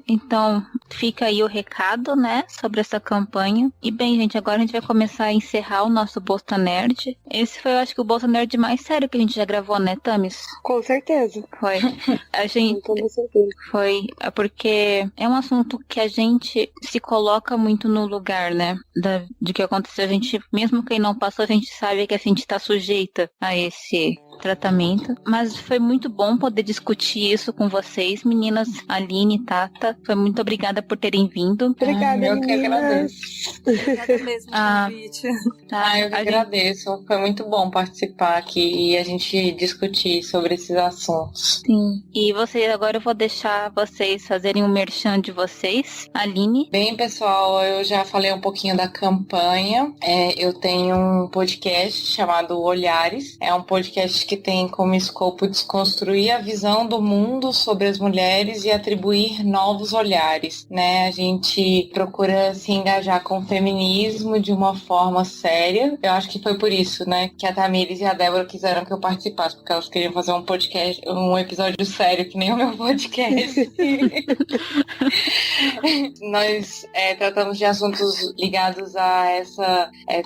[SPEAKER 1] Então, fica aí o recado, né, sobre essa campanha. E bem, gente, agora a gente vai começar a encerrar o nosso Bolsa Nerd. Esse foi, eu acho que o Bolsa Nerd mais sério que a gente já gravou, né, Thamis?
[SPEAKER 2] Com certeza.
[SPEAKER 1] Foi. A gente...
[SPEAKER 2] Com certeza.
[SPEAKER 1] Foi, porque é um assunto que a gente se coloca muito no lugar, né, de que aconteceu. A gente, mesmo quem não passou, a gente sabe que a gente está sujeita a esse tratamento, mas foi muito bom poder discutir isso com vocês, meninas, Aline, Tata. Foi muito obrigada por terem vindo.
[SPEAKER 2] Obrigada,
[SPEAKER 3] eu que agradeço.
[SPEAKER 4] Obrigada mesmo pelo convite.
[SPEAKER 3] Eu que agradeço. Foi muito bom participar aqui e a gente discutir sobre esses assuntos.
[SPEAKER 1] Sim. E vocês, agora eu vou deixar vocês fazerem um merchan de vocês. Aline?
[SPEAKER 3] Bem, pessoal, eu já falei um pouquinho da campanha. Eu tenho um podcast chamado Olhares. É um podcast que tem como escopo desconstruir a visão do mundo sobre as mulheres e atribuir novos olhares, né? A gente procura se engajar com o feminismo de uma forma séria. Eu acho que foi por isso, né, que a Tamires e a Débora quiseram que eu participasse, porque elas queriam fazer um podcast, um episódio sério, que nem o meu podcast. Nós tratamos de assuntos ligados a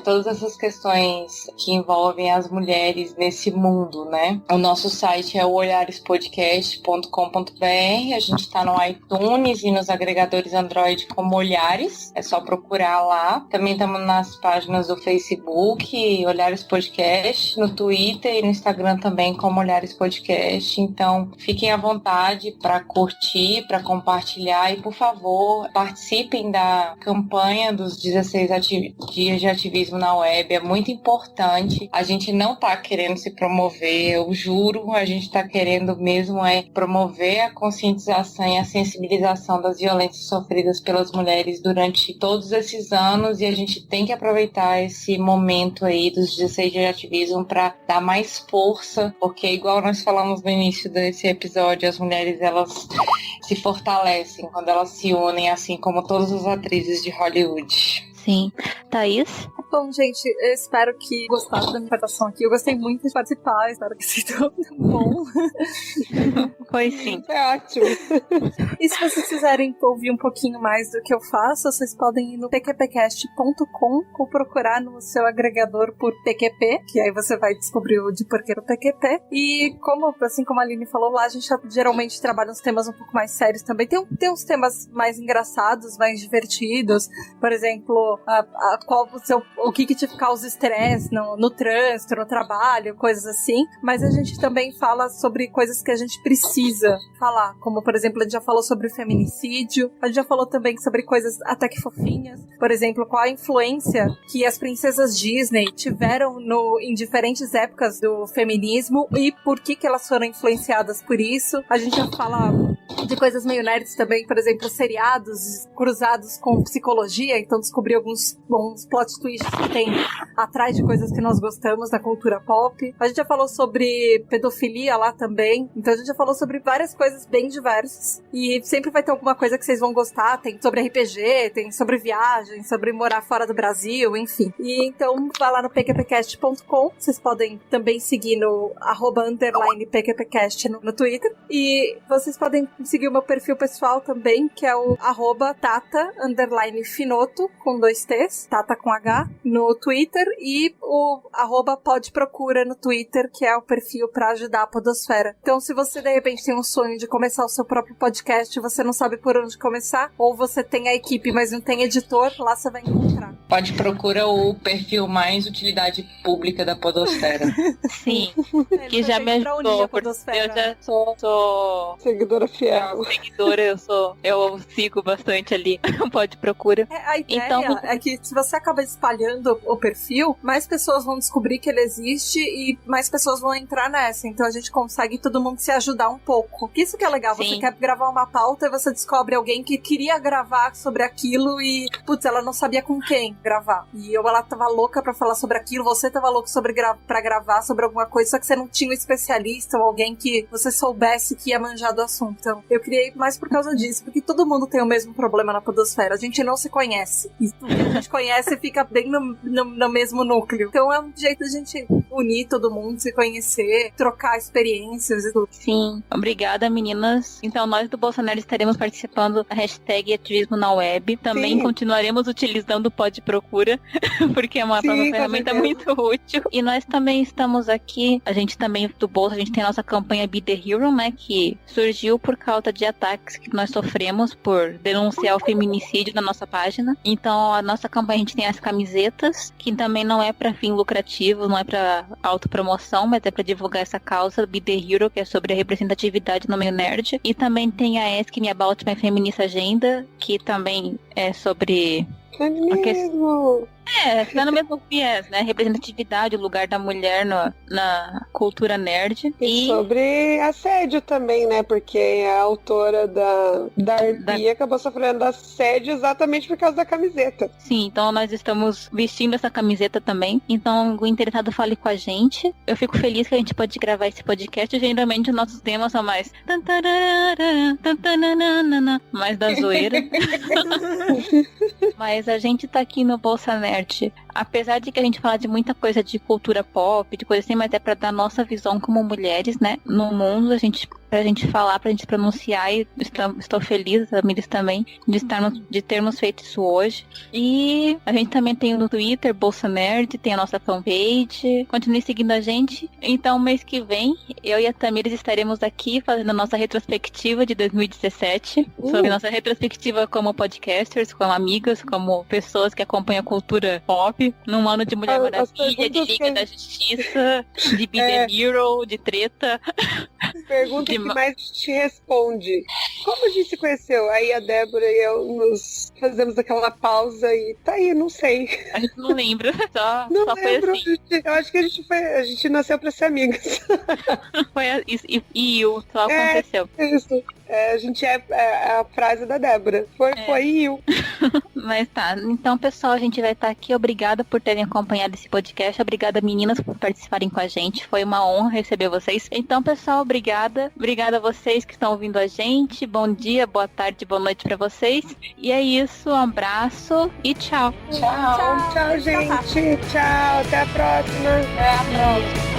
[SPEAKER 3] todas essas questões que envolvem as mulheres nesse mundo, né? O nosso site é o olharespodcast.com.br. A gente está no iTunes e nos agregadores Android como Olhares. É só procurar lá. Também estamos nas páginas do Facebook, Olhares Podcast, no Twitter e no Instagram também como Olhares Podcast. Então, fiquem à vontade para curtir, para compartilhar e, por favor, participem da campanha dos 16 dias de ativismo na web. É muito importante. A gente não está querendo se promover, eu juro, a gente está querendo mesmo promover a conscientização e a sensibilização das violências sofridas pelas mulheres durante todos esses anos, e a gente tem que aproveitar esse momento aí dos 16 dias de ativismo para dar mais força, porque igual nós falamos no início desse episódio, as mulheres elas se fortalecem quando elas se unem, assim como todas as atrizes de Hollywood.
[SPEAKER 1] Sim. Thaís?
[SPEAKER 4] Bom, gente, eu espero que gostaram da minha participação aqui. Eu gostei muito de participar, espero que seja bom.
[SPEAKER 1] Foi sim.
[SPEAKER 2] É ótimo.
[SPEAKER 4] E se vocês quiserem ouvir um pouquinho mais do que eu faço, vocês podem ir no pqpcast.com ou procurar no seu agregador por PQP, que aí você vai descobrir o de porquê do PQP. E assim como a Aline falou lá, a gente geralmente trabalha uns temas um pouco mais sérios também. Tem uns temas mais engraçados, mais divertidos. Por exemplo, o que te causa estresse no trânsito, no trabalho, coisas assim. Mas a gente também fala sobre coisas que a gente precisa falar, como por exemplo, a gente já falou sobre feminicídio, a gente já falou também sobre coisas até que fofinhas, por exemplo, qual a influência que as princesas Disney tiveram em diferentes épocas do feminismo e por que elas foram influenciadas por isso. A gente já fala de coisas meio nerds também, por exemplo, seriados cruzados com psicologia, então descobrir alguns bons plot twists que tem atrás de coisas que nós gostamos da cultura pop. A gente já falou sobre pedofilia lá também, então a gente já falou sobre várias coisas bem diversas, e sempre vai ter alguma coisa que vocês vão gostar. Tem sobre RPG, tem sobre viagem, sobre morar fora do Brasil, enfim. E então vai lá no pqpcast.com, vocês podem também seguir no @_pqpcast no Twitter, e vocês podem seguir o meu perfil pessoal também, que é o @tata_finoto com 2 T's, Tata com H, no Twitter, e o @podprocura no Twitter, que é o perfil pra ajudar a podosfera. Então, se você de repente tem um sonho de começar o seu próprio podcast e você não sabe por onde começar, ou você tem a equipe, mas não tem editor, lá você vai encontrar.
[SPEAKER 3] Procura o perfil mais utilidade pública da podosfera.
[SPEAKER 1] Sim, que já me ajudou, porque eu já sou
[SPEAKER 2] seguidora fiel.
[SPEAKER 1] Eu sigo bastante ali. Pode procura.
[SPEAKER 4] A ideia é que se você acaba espalhando o perfil, mais pessoas vão descobrir que ele existe e mais pessoas vão entrar nessa. Então a gente consegue todo mundo se ajudar um pouco. Isso que é legal. Sim. Você quer gravar uma pauta e você descobre alguém que queria gravar sobre aquilo e, putz, ela não sabia com quem gravar. E ela tava louca pra falar sobre aquilo, você tava louco pra gravar sobre alguma coisa, só que você não tinha um especialista ou alguém que você soubesse que ia manjar do assunto. Então, eu criei mais por causa disso, porque todo mundo tem o mesmo problema na podosfera. A gente não se conhece. E tudo que a gente conhece fica bem no mesmo núcleo. Então, é um jeito da gente unir todo mundo, se conhecer, trocar experiências e tudo.
[SPEAKER 1] Sim. Obrigada, meninas. Então, nós do Bolsonaro estaremos participando da hashtag ativismo na web. Também continuaremos utilizando o Pod Procura, porque é uma ferramenta muito útil. E nós também estamos aqui, a gente também do Bolsa, a gente tem a nossa campanha Be The Hero, né, que surgiu por causa de ataques que nós sofremos por denunciar o feminicídio na nossa página. Então, a nossa campanha, a gente tem as camisetas, que também não é para fim lucrativo, não é para autopromoção, mas é para divulgar essa causa, Be The Hero, que é sobre a representatividade no meio nerd. E também tem a Ask Me About My Feminist Agenda, que também é sobre...
[SPEAKER 2] Feminismo!
[SPEAKER 1] Tá no mesmo viés, né? Representatividade, o lugar da mulher na cultura nerd.
[SPEAKER 2] E sobre assédio também, né? Porque a autora da Arpia acabou sofrendo assédio exatamente por causa da camiseta.
[SPEAKER 1] Sim, então nós estamos vestindo essa camiseta também. Então, o interessado fale com a gente. Eu fico feliz que a gente pode gravar esse podcast. Geralmente, os nossos temas são mais mais da zoeira. Mas a gente tá aqui no Bolsa Nerd. Apesar de que a gente fala de muita coisa de cultura pop, de coisa assim, mas é pra dar nossa visão como mulheres, né? No mundo, a gente pra gente falar, pra gente pronunciar, e estou feliz, a Miris também, de termos feito isso hoje. E a gente também tem no Twitter, Bolsa Nerd, tem a nossa fanpage. Continue seguindo a gente. Então, mês que vem, eu e a Tamires estaremos aqui fazendo a nossa retrospectiva de 2017. Sobre nossa retrospectiva como podcasters, como amigas, como pessoas que acompanham a cultura pop, num ano de Mulher Maravilha, de Liga da Justiça, de Be The Hero, de treta.
[SPEAKER 2] Pergunta que mais te responde. Como a gente se conheceu? Aí a Débora e eu nos fazemos aquela pausa e tá aí, não sei.
[SPEAKER 1] A gente não lembra, só
[SPEAKER 2] lembro,
[SPEAKER 1] foi assim.
[SPEAKER 2] Eu acho que a gente nasceu pra ser amigas.
[SPEAKER 1] Foi isso, só aconteceu.
[SPEAKER 2] Isso. A gente é a frase da Débora. Foi eu.
[SPEAKER 1] Mas tá, então pessoal, a gente vai estar aqui. Obrigada por terem acompanhado esse podcast. Obrigada, meninas, por participarem com a gente. Foi uma honra receber vocês. Então, pessoal, obrigada. Obrigada a vocês que estão ouvindo a gente. Bom dia, boa tarde, boa noite pra vocês. E é isso, um abraço e tchau.
[SPEAKER 2] Tchau, gente. Tchau, até a próxima.
[SPEAKER 3] Até a próxima.